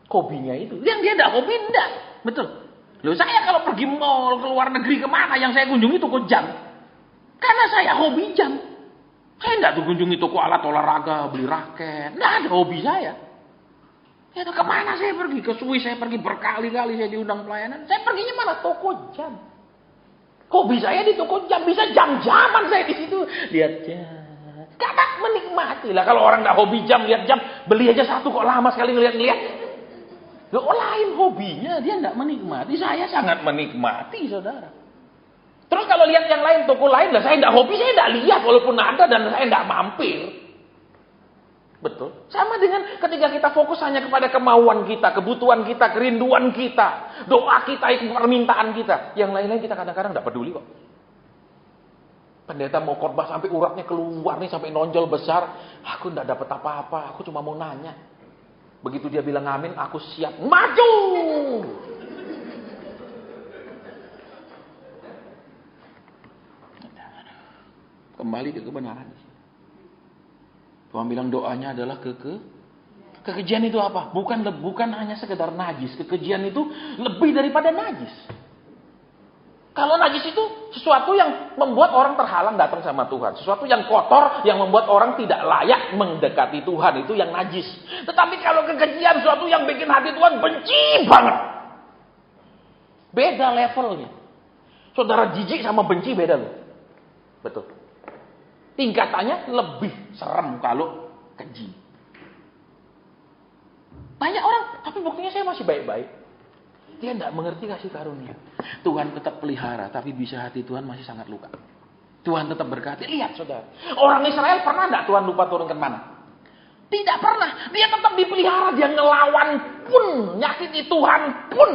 Hobinya itu. Yang dia tidak hobi, enggak. Betul. Loh, saya kalau pergi mall, ke luar negeri kemana, yang saya kunjungi toko jam. Karena saya hobi jam. Saya tidak kunjungi toko alat olahraga, beli raket. Tidak ada hobi saya. Ya, kemana saya pergi? Ke Swiss saya pergi berkali-kali, saya diundang pelayanan. Saya perginya mana? Toko jam. Hobi saya di toko jam. Bisa jam-jaman saya di situ. Lihat jam. Karena menikmati lah. Kalau orang nggak hobi jam, lihat jam, beli aja satu kok lama sekali ngeliat-ngeliat. Loh, lain hobinya, dia nggak menikmati. Saya sangat menikmati, saudara. Terus kalau lihat yang lain, toko lain lah, saya nggak hobi, saya nggak lihat walaupun ada dan saya nggak mampir. Betul. Sama dengan ketika kita fokus hanya kepada kemauan kita, kebutuhan kita, kerinduan kita, doa kita, permintaan kita. Yang lain-lain kita kadang-kadang nggak peduli kok. Pendeta mau khotbah sampai uratnya keluar nih, sampai nonjol besar. Aku enggak dapat apa-apa, aku cuma mau nanya. Begitu dia bilang amin, aku siap maju. Kembali ke kebenaran. Tuhan bilang doanya adalah kekejian itu apa? Bukan hanya sekedar najis. Kekejian itu lebih daripada najis. Kalau najis itu sesuatu yang membuat orang terhalang datang sama Tuhan. Sesuatu yang kotor yang membuat orang tidak layak mendekati Tuhan. Itu yang najis. Tetapi kalau kekejian sesuatu yang bikin hati Tuhan benci banget. Beda levelnya. Saudara jijik sama benci beda loh. Betul. Tingkatannya lebih serem kalau keji. Banyak orang, tapi buktinya saya masih baik-baik. Dia tidak mengerti kasih karunia. Tuhan tetap pelihara, tapi bisa hati Tuhan masih sangat luka. Tuhan tetap berkati. Lihat saudara. Orang Israel pernah tidak Tuhan lupa turunkan mana? Tidak pernah. Dia tetap dipelihara. Dia ngelawan pun. Nyakiti Tuhan pun.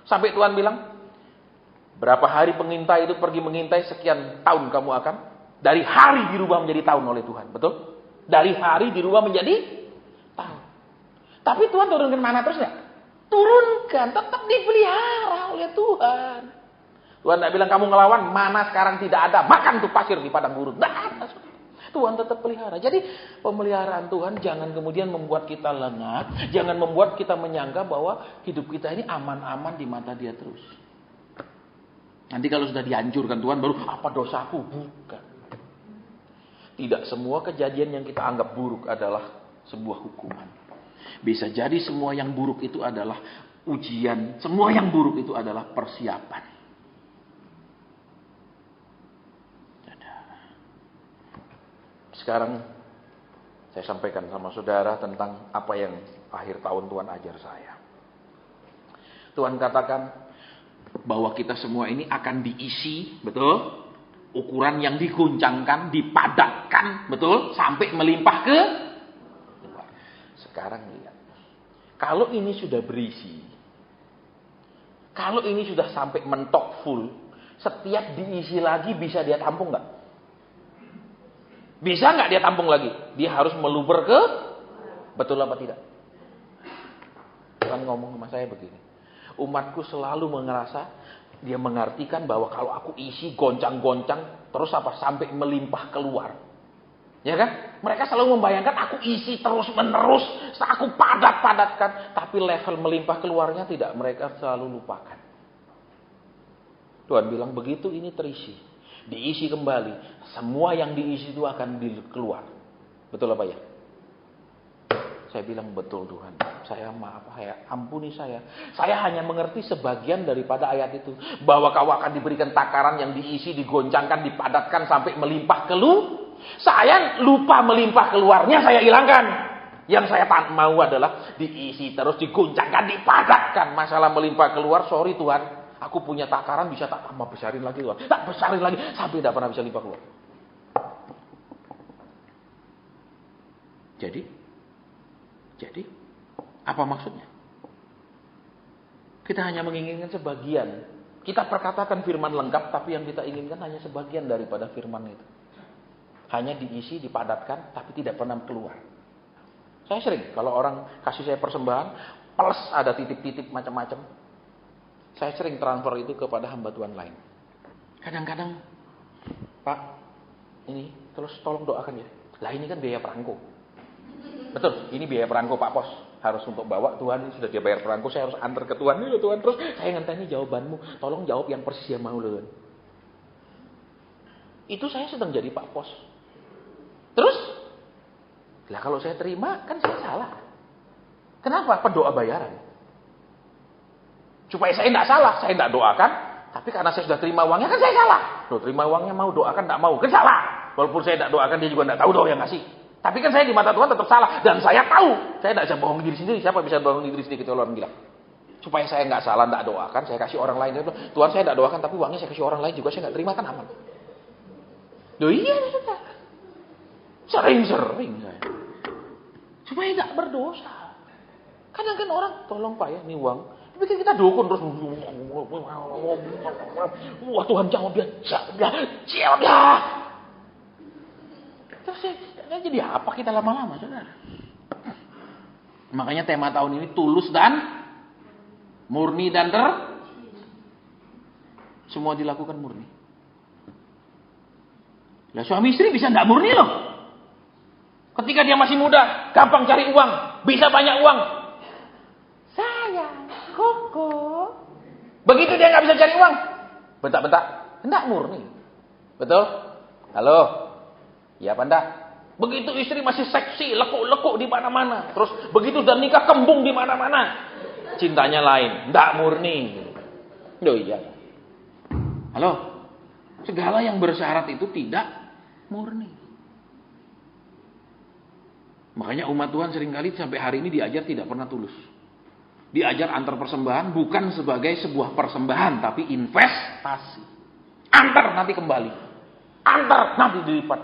Sampai Tuhan bilang, berapa hari pengintai itu pergi mengintai, sekian tahun kamu akan. Dari hari dirubah menjadi tahun oleh Tuhan. Betul? Dari hari dirubah menjadi tahun. Tapi Tuhan turunkan mana terus enggak? Turunkan, tetap dipelihara oleh Tuhan. Tuhan tidak bilang kamu ngelawan, mana sekarang tidak ada, makan tuh pasir di padang gurun. Tidak ada. Tuhan tetap pelihara. Jadi pemeliharaan Tuhan jangan kemudian membuat kita lengah. Jangan membuat kita menyangka bahwa hidup kita ini aman-aman di mata Dia terus. Nanti kalau sudah dihancurkan Tuhan baru, apa dosaku? Bukan. Tidak semua kejadian yang kita anggap buruk adalah sebuah hukuman. Bisa jadi semua yang buruk itu adalah ujian. Semua yang buruk itu adalah persiapan. Sekarang saya sampaikan sama saudara tentang apa yang akhir tahun Tuhan ajar saya. Tuhan katakan bahwa kita semua ini akan diisi, betul? Ukuran yang diguncangkan, dipadatkan, betul? Sampai melimpah ke luar. Sekarang lihat. Kalau ini sudah berisi, kalau ini sudah sampai mentok full, setiap diisi lagi bisa dia tampung nggak? Bisa nggak dia tampung lagi? Dia harus meluber ke, betul apa tidak? Tuhan ngomong sama saya begini. Umatku selalu merasa, dia mengartikan bahwa kalau aku isi goncang-goncang, terus apa? Sampai melimpah keluar. Ya kan? Mereka selalu membayangkan aku isi terus-menerus, aku padat-padatkan. Tapi level melimpah keluarnya tidak, mereka selalu lupakan. Tuhan bilang begitu ini terisi. Diisi kembali. Semua yang diisi itu akan keluar. Betul apa ya? Saya bilang betul Tuhan. Saya maaf, ampuni saya. Saya hanya mengerti sebagian daripada ayat itu. Bahwa kau akan diberikan takaran yang diisi, digoncangkan, dipadatkan sampai melimpah keluar. Saya lupa melimpah keluarnya, saya hilangkan. Yang saya mau adalah diisi terus, digoncangkan, dipadatkan. Masalah melimpah keluar, sorry Tuhan. Aku punya takaran bisa tak tambah besarin lagi Tuhan. Tak besarin lagi sampai tidak pernah bisa limpah keluar. Jadi apa maksudnya? Kita hanya menginginkan sebagian. Kita perkatakan firman lengkap, tapi yang kita inginkan hanya sebagian daripada firman itu. Hanya diisi, dipadatkan, tapi tidak pernah keluar. Saya sering, kalau orang kasih saya persembahan, plus ada titip-titip macam-macam. Saya sering transfer itu kepada hamba Tuhan lain. Kadang-kadang, Pak, ini terus tolong doakan ya. Lah ini kan biaya perangko. Betul, ini biaya perangko Pak Pos. Harus untuk bawa Tuhan, ini sudah dia bayar perangko, saya harus antar ke Tuhan. Ini loh Tuhan, terus saya ngenteni jawabanmu. Tolong jawab yang persis yang mau loh Tuhan. Itu saya sedang jadi Pak Pos. Terus, lah kalau saya terima, kan saya salah. Kenapa? Pendoa bayaran. Supaya saya tidak salah, saya tidak doakan. Tapi karena saya sudah terima uangnya, kan saya salah. Loh, terima uangnya mau, doakan tidak mau. Kan salah. Walaupun saya tidak doakan, dia juga tidak tahu doa yang ngasih. Tapi kan saya di mata Tuhan tetap salah. Dan saya tahu. Saya tidak bisa bohong diri sendiri. Siapa bisa bohong diri sendiri kecuali orang gila? Supaya saya nggak salah, tidak doakan. Saya kasih orang lain. Tuhan saya tidak doakan, tapi uangnya saya kasih orang lain juga. Saya nggak terima, kan aman. Loh iya. Sering-sering saya. Supaya tidak berdosa. Kadang kan orang, tolong Pak ya, ini uang. Tapi kita dukun terus. Wah Tuhan jawab dia. Jawab dia. Terus jadi apa kita lama-lama saudara? Makanya tema tahun ini tulus dan murni dan semua dilakukan murni. Lah suami istri bisa enggak murni loh. Ketika dia masih muda, gampang cari uang, bisa banyak uang. Sayang, koko. Begitu dia nggak bisa cari uang, bentak-bentak, hendak murni. Betul? Halo? Ya apa enggak? Begitu istri masih seksi, lekuk-lekuk di mana-mana. Terus begitu dan nikah kembung di mana-mana. Cintanya lain, enggak murni. Loh iya. Halo? Segala yang bersyarat itu tidak murni. Makanya umat Tuhan seringkali sampai hari ini diajar tidak pernah tulus. Diajar antar persembahan bukan sebagai sebuah persembahan, tapi investasi. Antar nanti kembali. Antar nanti dilipat.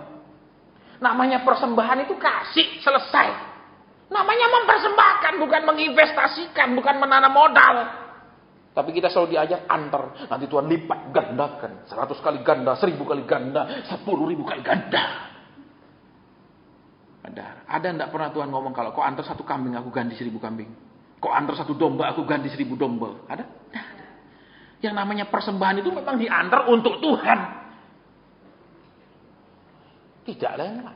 Namanya persembahan itu kasih, selesai. Namanya mempersembahkan, bukan menginvestasikan, bukan menanam modal. Tapi kita selalu diajar antar. Nanti Tuhan lipat, gandakan. 100 kali ganda, 1000 kali ganda, 10.000 kali ganda. Ada enggak pernah Tuhan ngomong kalau kau antar 1 kambing aku ganti 1000 kambing. Kau antar 1 domba aku ganti 1000 domba. Ada? Nah, yang namanya persembahan itu memang diantar untuk Tuhan. Tidak lain.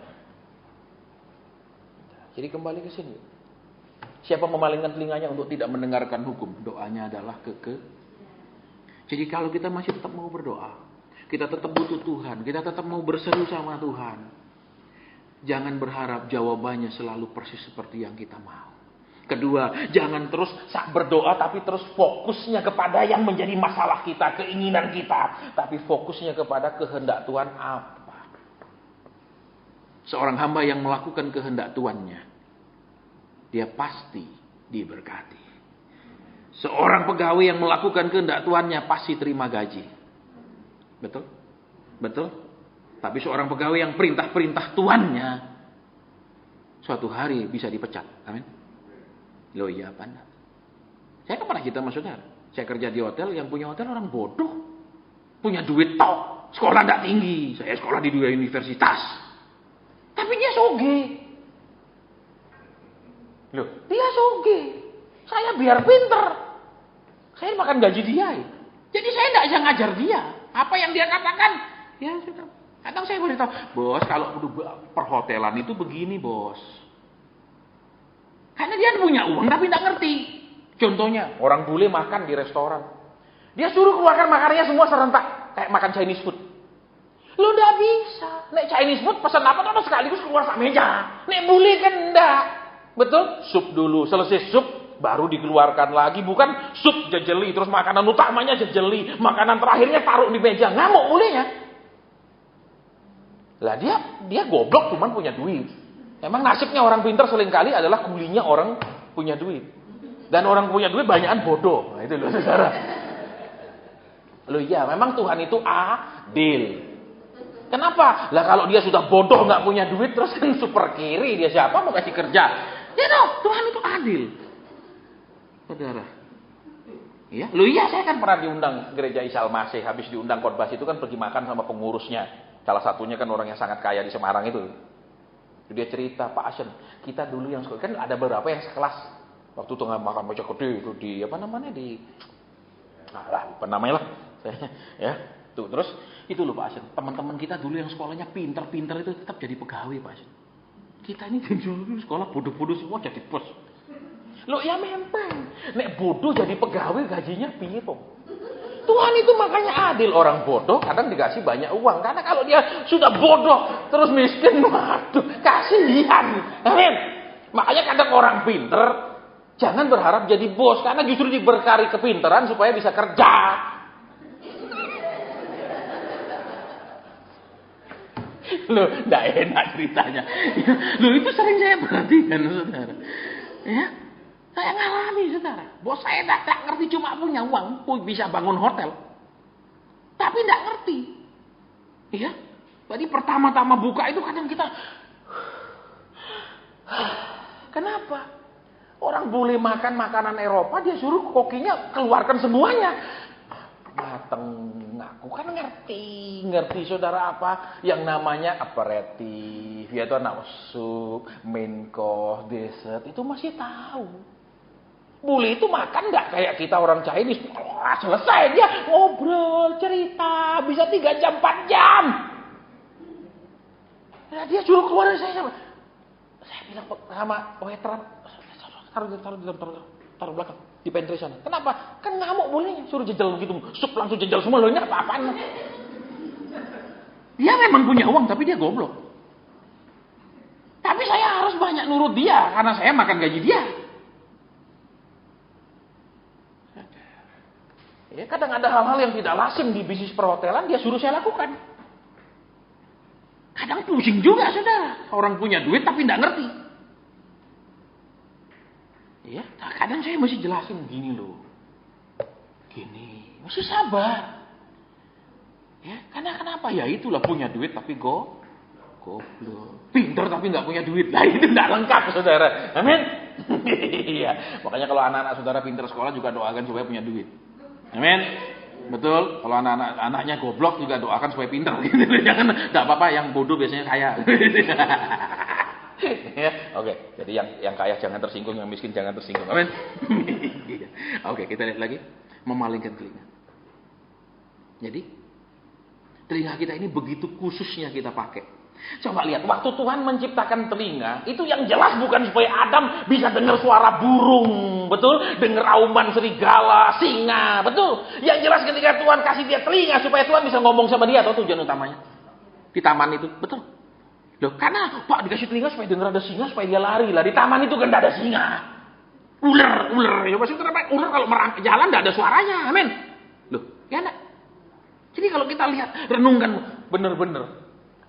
Jadi kembali ke sini. Siapa memalingkan telinganya untuk tidak mendengarkan hukum? Doanya adalah keke. Jadi kalau kita masih tetap mau berdoa, kita tetap butuh Tuhan, kita tetap mau berseru sama Tuhan, jangan berharap jawabannya selalu persis seperti yang kita mau. Kedua, jangan terus berdoa tapi terus fokusnya kepada yang menjadi masalah kita, keinginan kita, tapi fokusnya kepada kehendak Tuhan apa. Seorang hamba yang melakukan kehendak Tuannya, dia pasti diberkati. Seorang pegawai yang melakukan kehendak Tuannya pasti terima gaji. Betul? Betul? Tapi seorang pegawai yang perintah-perintah Tuannya, suatu hari bisa dipecat. Amin. Loh iya apa enggak? Saya kan pernah cerita sama saudara. Saya kerja di hotel, yang punya hotel orang bodoh. Punya duit tok. Sekolah enggak tinggi. Saya sekolah di 2 universitas. Tapi dia soge. Loh, dia soge. Saya biar pinter. Saya makan gaji dia. Jadi saya tidak bisa ngajar dia. Apa yang dia katakan, ya sudah. Kadang saya beritahu, bos, kalau perhotelan itu begini, bos. Karena dia punya uang tapi tidak ngerti. Contohnya, orang bule makan di restoran. Dia suruh keluarkan makanannya semua serentak. Kayak makan Chinese food. Lo udah bisa. Nek Chinese food pesan apa sekaligus keluar sak meja. Nek bule kan enggak. Betul? Sup dulu. Selesai sup baru dikeluarkan lagi. Bukan sup jejeli terus makanan utamanya jejeli. Makanan terakhirnya taruh di meja. Ngamuk bulenya. Lah dia goblok cuman punya duit. Emang nasibnya orang pintar seringkali adalah kulinya orang punya duit. Dan orang punya duit banyakan bodoh. Nah, itu loh saudara. Loh iya, memang Tuhan itu adil. Kenapa? Lah kalau dia sudah bodoh nggak punya duit terus kan super kiri, dia siapa mau kasih kerja? Ya no, Tuhan itu adil. Saudara. Iya, lu iya saya kan pernah diundang gereja Isa Al-Masih, habis diundang khotbah itu kan pergi makan sama pengurusnya. Salah satunya kan orang yang sangat kaya di Semarang itu. Dia cerita, Pak Asen, kita dulu yang sekolah kan ada beberapa yang sekelas. Waktu tengah makan meja gede itu di apa namanya di apa namanya lah. Ya. Tuh, terus itu loh Pak Asen, teman-teman kita dulu yang sekolahnya pinter-pinter itu tetap jadi pegawai Pak Asen. Kita ini dulu sekolah bodoh-bodoh semua jadi bos. Loh ya memang, nek bodoh jadi pegawai gajinya piye toh? Tuhan itu makanya adil, orang bodoh kadang dikasih banyak uang. Karena kalau dia sudah bodoh terus miskin, waduh kasihan. Amin. Makanya kadang orang pinter jangan berharap jadi bos, karena justru diberkati kepinteran supaya bisa kerja. Loh, tidak enak ceritanya. Loh, itu sering saya perhatikan, saudara. Ya, saya ngalami, saudara. Bos saya tidak ngerti, cuma punya uang, bisa bangun hotel. Tapi tidak ngerti. Ya, jadi pertama-tama buka itu kadang kita, kenapa? Orang boleh makan makanan Eropa, dia suruh kokinya keluarkan semuanya. Mateng, aku kan ngerti saudara apa yang namanya aperitif, yaitu anak sup, main course, dessert, itu masih tahu. Bule itu makan nggak kayak kita orang Chinese, wah, selesai dia ngobrol cerita bisa 3 jam 4 jam. Nah, dia suruh keluar dari saya bilang sama waiter, taruh belakang di pantry sana. Kenapa? Kan ngamuk bolehnya. Suruh jejel begitu. Sup langsung jejel semua. Loh ini apa-apaan? Dia memang punya uang tapi dia goblok. Tapi saya harus banyak nurut dia karena saya makan gaji dia. Ya kadang ada hal-hal yang tidak lazim di bisnis perhotelan dia suruh saya lakukan. Kadang pusing juga saudara. Orang punya duit tapi tidak ngerti. Ya, kadang saya mesti jelasin gini loh. Gini, mesti sabar. Ya, karena kenapa? Ya itulah punya duit tapi goblok. Pinter tapi nggak punya duit. Nah, itu nggak lengkap, saudara. Amin. Iya. Makanya kalau anak-anak saudara pinter sekolah juga doakan supaya punya duit. Amin. Betul. Kalau anak-anaknya goblok juga doakan supaya pinter. Jangan, nggak apa-apa. Yang bodoh biasanya kaya. Ya, oke. Jadi yang kaya jangan tersinggung, yang miskin jangan tersinggung. Amin. Oke, kita lihat lagi. Memalingkan telinga. Jadi, telinga kita ini begitu khususnya kita pakai. Coba lihat, waktu Tuhan menciptakan telinga, itu yang jelas bukan supaya Adam bisa dengar suara burung, betul? Dengar auman serigala, singa, betul? Yang jelas ketika Tuhan kasih dia telinga supaya Tuhan bisa ngomong sama dia, atau tujuan utamanya di taman itu, betul? Loh, karena Pak dikasih telinga supaya dengar ada singa, supaya dia lari lah. Di taman itu kan tidak ada singa. Ular, ya maksudnya kenapa? Ular kalau jalan tidak ada suaranya, amin. Loh, ya enggak? Jadi kalau kita lihat, renungkan benar-benar.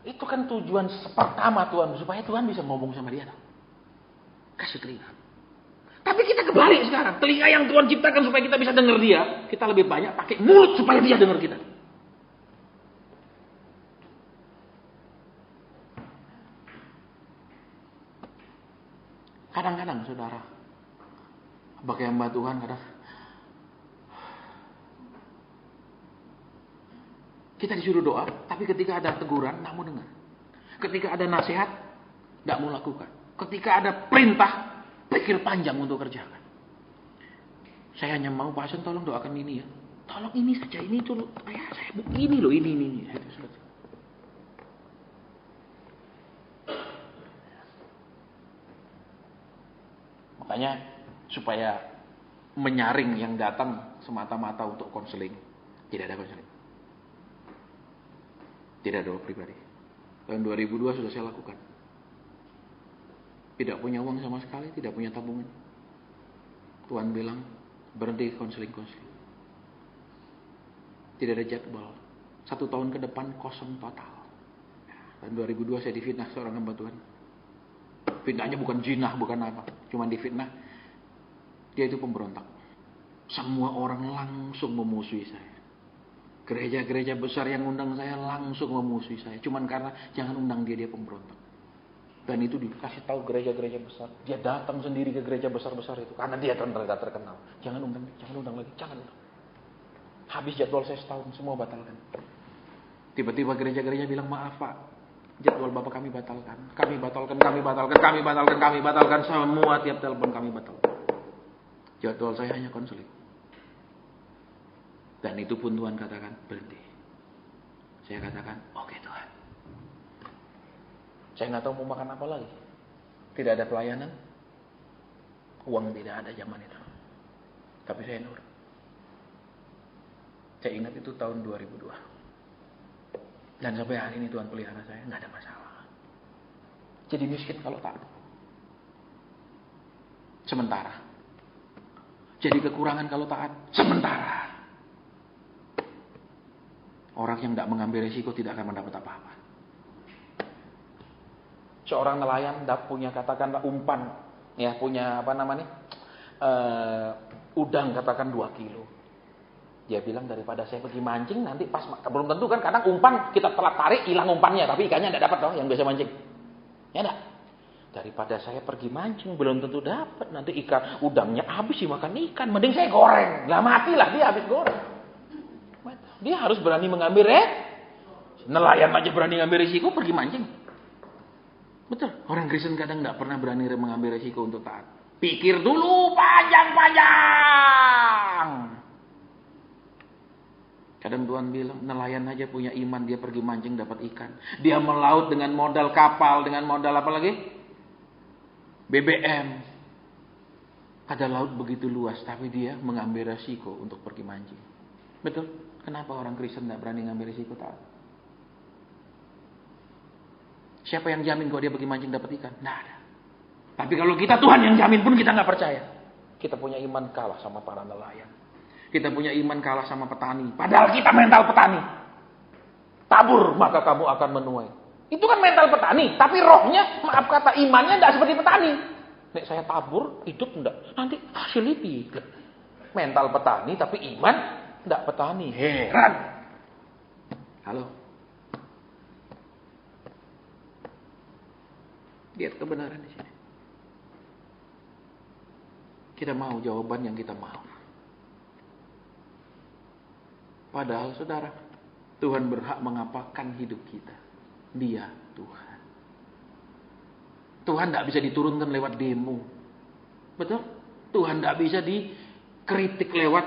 Itu kan tujuan pertama Tuhan, supaya Tuhan bisa ngomong sama dia. Kasih telinga. Tapi kita kebalik sekarang. Telinga yang Tuhan ciptakan supaya kita bisa dengar dia, kita lebih banyak pakai mulut supaya dia dengar kita. Kadang-kadang saudara, sebagai hamba Tuhan kadang kita disuruh doa, tapi ketika ada teguran, tak mau dengar. Ketika ada nasihat, tak mau lakukan. Ketika ada perintah, pikir panjang untuk kerjakan. Saya hanya mau, Pak Asen tolong doakan ini ya. Tolong ini saja, ini dulu. Ya, saya begini loh, ini. Makanya, supaya menyaring yang datang semata-mata untuk konseling, tidak ada konseling. Tidak doa pribadi. Tahun 2002 sudah saya lakukan. Tidak punya uang sama sekali, tidak punya tabungan. Tuhan bilang, berhenti konseling. Tidak ada jadwal. 1 tahun ke depan kosong total. Tahun 2002 saya difitnah seorang hamba Tuhan. Fitnahnya bukan jinah, bukan apa. Cuma difitnah. Dia itu pemberontak. Semua orang langsung memusuhi saya. Gereja-gereja besar yang undang saya langsung memusuhi saya. Cuman karena jangan undang dia pemberontak. Dan itu dikasih tahu gereja-gereja besar. Dia datang sendiri ke gereja besar-besar itu. Karena dia terkenal. Jangan undang lagi. Jangan undang. Habis jadwal saya setahun, semua batalkan. Tiba-tiba gereja-gereja bilang, maaf Pak. Jadwal Bapak kami batalkan. Kami batalkan. Semua tiap telepon kami batalkan. Jadwal saya hanya konseling. Dan itu pun Tuhan katakan, berhenti. Saya katakan, oke Tuhan. Saya nggak tahu mau makan apa lagi. Tidak ada pelayanan. Uang tidak ada zaman itu. Tapi saya nurut. Saya ingat itu tahun 2002. Dan sampai hari ini Tuhan pelihara saya, nggak ada masalah. Jadi miskin kalau taat. Sementara. Jadi kekurangan kalau taat. Sementara. Orang yang tidak mengambil risiko tidak akan mendapat apa-apa. Seorang nelayan punya katakanlah umpan, ya punya apa namanya, udang katakan 2 kilo. Dia bilang daripada saya pergi mancing nanti pas belum tentu kan kadang umpan kita telat tarik hilang umpannya tapi ikannya tidak dapat yang biasa mancing. Ya enggak? Daripada saya pergi mancing belum tentu dapat nanti ikan udangnya habis dimakan ikan, mending saya goreng. Lah matilah dia habis goreng. Dia harus berani mengambil nelayan aja berani ngambil risiko pergi mancing. Betul. Orang Kristen kadang nggak pernah berani mengambil risiko untuk taat. Pikir dulu panjang. Kadang Tuhan bilang nelayan aja punya iman dia pergi mancing dapat ikan. Dia melaut dengan modal kapal dengan modal apa lagi? BBM. Ada laut begitu luas tapi dia mengambil risiko untuk pergi mancing. Betul. Kenapa orang Kristen tidak berani ngambil risiko taat? Siapa yang jamin kalau dia pergi mancing dapat ikan? Tidak ada. Tapi kalau kita Tuhan yang jamin pun kita nggak percaya. Kita punya iman kalah sama para nelayan. Kita punya iman kalah sama petani. Padahal kita mental petani. Tabur maka kamu akan menuai. Itu kan mental petani. Tapi rohnya, maaf kata imannya tidak seperti petani. Nek saya tabur, hidup enggak. Nanti hasil lebih. Mental petani tapi iman tidak petani. Heran. Halo. Lihat kebenaran di sini. Kita mau jawaban yang kita mau. Padahal saudara, Tuhan berhak mengapakan hidup kita. Dia Tuhan. Tuhan tidak bisa diturunkan lewat demo. Betul? Tuhan tidak bisa dikritik lewat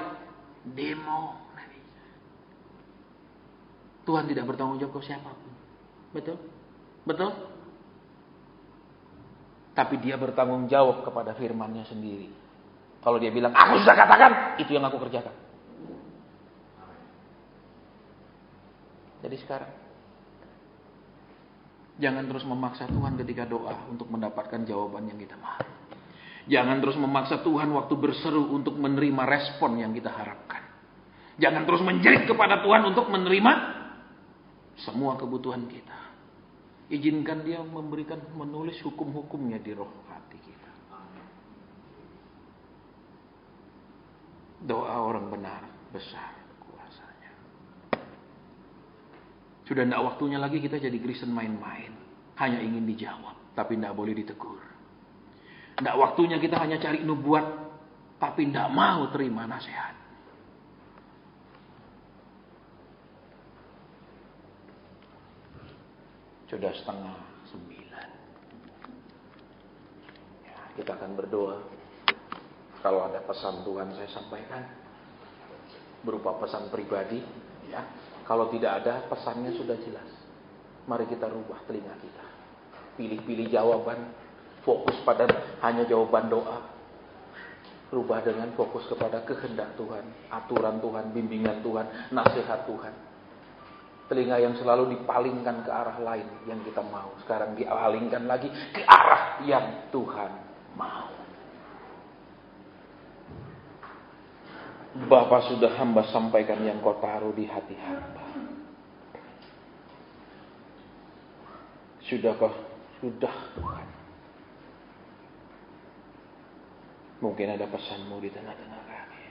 demo. Tidak bisa. Tuhan tidak bertanggung jawab ke siapapun. Betul? Betul? Tapi dia bertanggung jawab kepada firman-Nya sendiri. Kalau dia bilang, aku sudah katakan, itu yang aku kerjakan. Jadi sekarang, jangan terus memaksa Tuhan ketika doa untuk mendapatkan jawaban yang kita mau. Jangan terus memaksa Tuhan waktu berseru untuk menerima respon yang kita harapkan. Jangan terus menjerit kepada Tuhan untuk menerima semua kebutuhan kita. Izinkan Dia menulis hukum-hukumnya di roh hati kita. Doa orang benar besar kuasanya. Sudah tidak waktunya lagi kita jadi Kristen main-main. Hanya ingin dijawab, tapi tidak boleh ditegur. Tidak waktunya kita hanya cari nubuat, tapi tidak mau terima nasihat. Sudah 8:30. Ya, kita akan berdoa. Kalau ada pesan Tuhan saya sampaikan berupa pesan pribadi, ya. Kalau tidak ada, pesannya sudah jelas. Mari kita rubah telinga kita. Pilih-pilih jawaban, fokus pada hanya jawaban doa. Rubah dengan fokus kepada kehendak Tuhan, aturan Tuhan, bimbingan Tuhan, nasihat Tuhan. Telinga yang selalu dipalingkan ke arah lain yang kita mau, sekarang dialingkan lagi ke arah yang Tuhan mau. Bapa, sudah hamba sampaikan yang kau taruh di hati hamba. Sudah Tuhan. Mungkin ada pesan-Mu di tengah-tengah kami.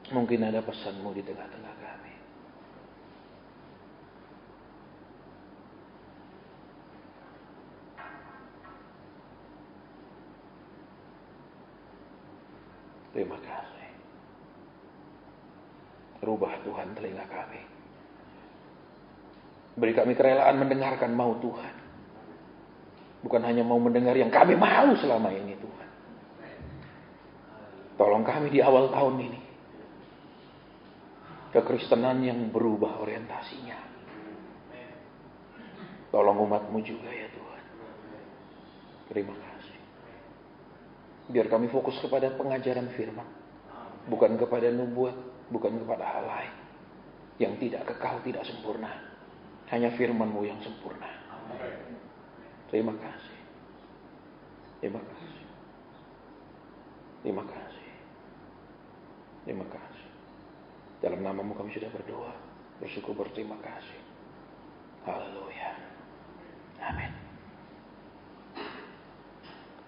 Mungkin ada pesan-Mu di tengah-tengah kami. Terima kasih. Rubah Tuhan telinga kami. Beri kami kerelaan mendengarkan mau Tuhan. Bukan hanya mau mendengar yang kami mau selama ini Tuhan. Tolong kami di awal tahun ini. Kekristenan yang berubah orientasinya. Tolong umat-Mu juga ya Tuhan. Terima kasih. Biar kami fokus kepada pengajaran firman. Bukan kepada nubuat. Bukan kepada hal lain. Yang tidak kekal, tidak sempurna. Hanya firman-Mu yang sempurna. Terima kasih. Terima kasih. Terima kasih. Terima kasih. Dalam nama-Mu kami sudah berdoa. Bersyukur, berterima kasih. Haleluya. Amin.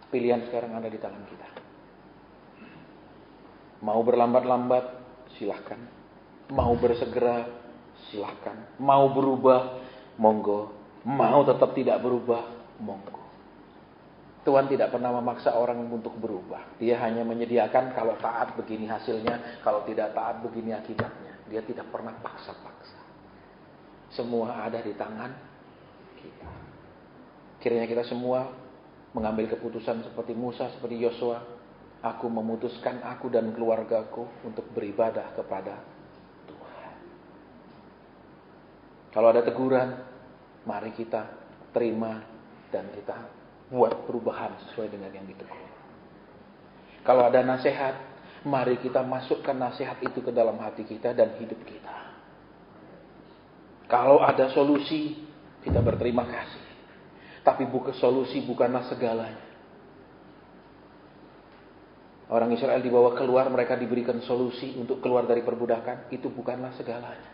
Pilihan sekarang ada di tangan kita. Mau berlambat-lambat, silahkan. Mau bersegera, silahkan. Mau berubah, monggo. Mau tetap tidak berubah, monggo. Tuhan tidak pernah memaksa orang untuk berubah. Dia hanya menyediakan kalau taat begini hasilnya, kalau tidak taat begini akibatnya. Dia tidak pernah paksa-paksa. Semua ada di tangan kita. Kiranya kita semua mengambil keputusan seperti Musa, seperti Yosua. Aku memutuskan aku dan keluargaku untuk beribadah kepada Tuhan. Kalau ada teguran, mari kita terima dan kita buat perubahan sesuai dengan yang ditegur. Kalau ada nasihat, mari kita masukkan nasihat itu ke dalam hati kita dan hidup kita. Kalau ada solusi, kita berterima kasih. Tapi solusi bukanlah segalanya. Orang Israel dibawa keluar, mereka diberikan solusi untuk keluar dari perbudakan. Itu bukanlah segalanya.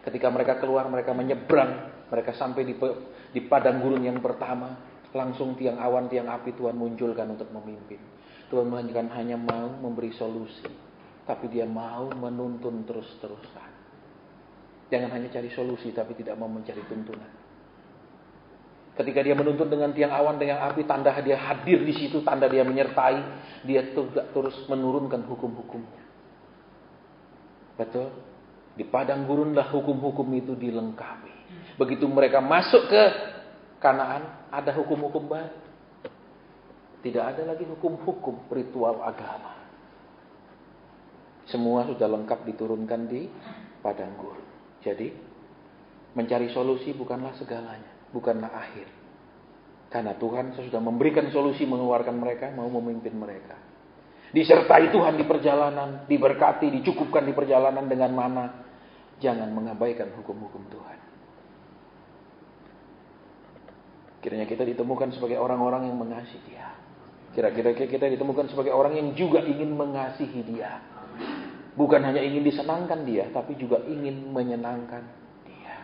Ketika mereka keluar, mereka menyeberang. Mereka sampai di padang gurun yang pertama. Langsung tiang awan, tiang api Tuhan munculkan untuk memimpin. Tuhan bukan hanya mau memberi solusi, tapi Dia mau menuntun terus-terusan. Jangan hanya cari solusi, tapi tidak mau mencari tuntunan. Ketika Dia menuntun dengan tiang awan, tiang api, tanda Dia hadir di situ, tanda Dia menyertai, Dia terus menurunkan hukum-hukumnya. Betul? Di padang gurunlah hukum-hukum itu dilengkapi. Begitu mereka masuk ke Kanaan, ada hukum-hukum baru. Tidak ada lagi hukum-hukum ritual agama. Semua sudah lengkap diturunkan di padang gurun. Jadi, mencari solusi bukanlah segalanya, bukanlah akhir. Karena Tuhan sudah memberikan solusi, mengeluarkan mereka, mau memimpin mereka. Disertai Tuhan di perjalanan, diberkati, dicukupkan di perjalanan dengan mana. Jangan mengabaikan hukum-hukum Tuhan. Kiranya kita ditemukan sebagai orang-orang yang mengasihi Dia. Kira-kira kita ditemukan sebagai orang yang juga ingin mengasihi Dia. Bukan hanya ingin disenangkan Dia, tapi juga ingin menyenangkan Dia.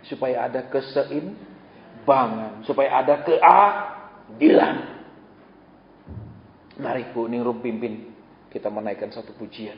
Supaya ada keseimbangan, supaya ada keadilan. Mari Bu Ningrum pimpin kita menaikkan satu pujian.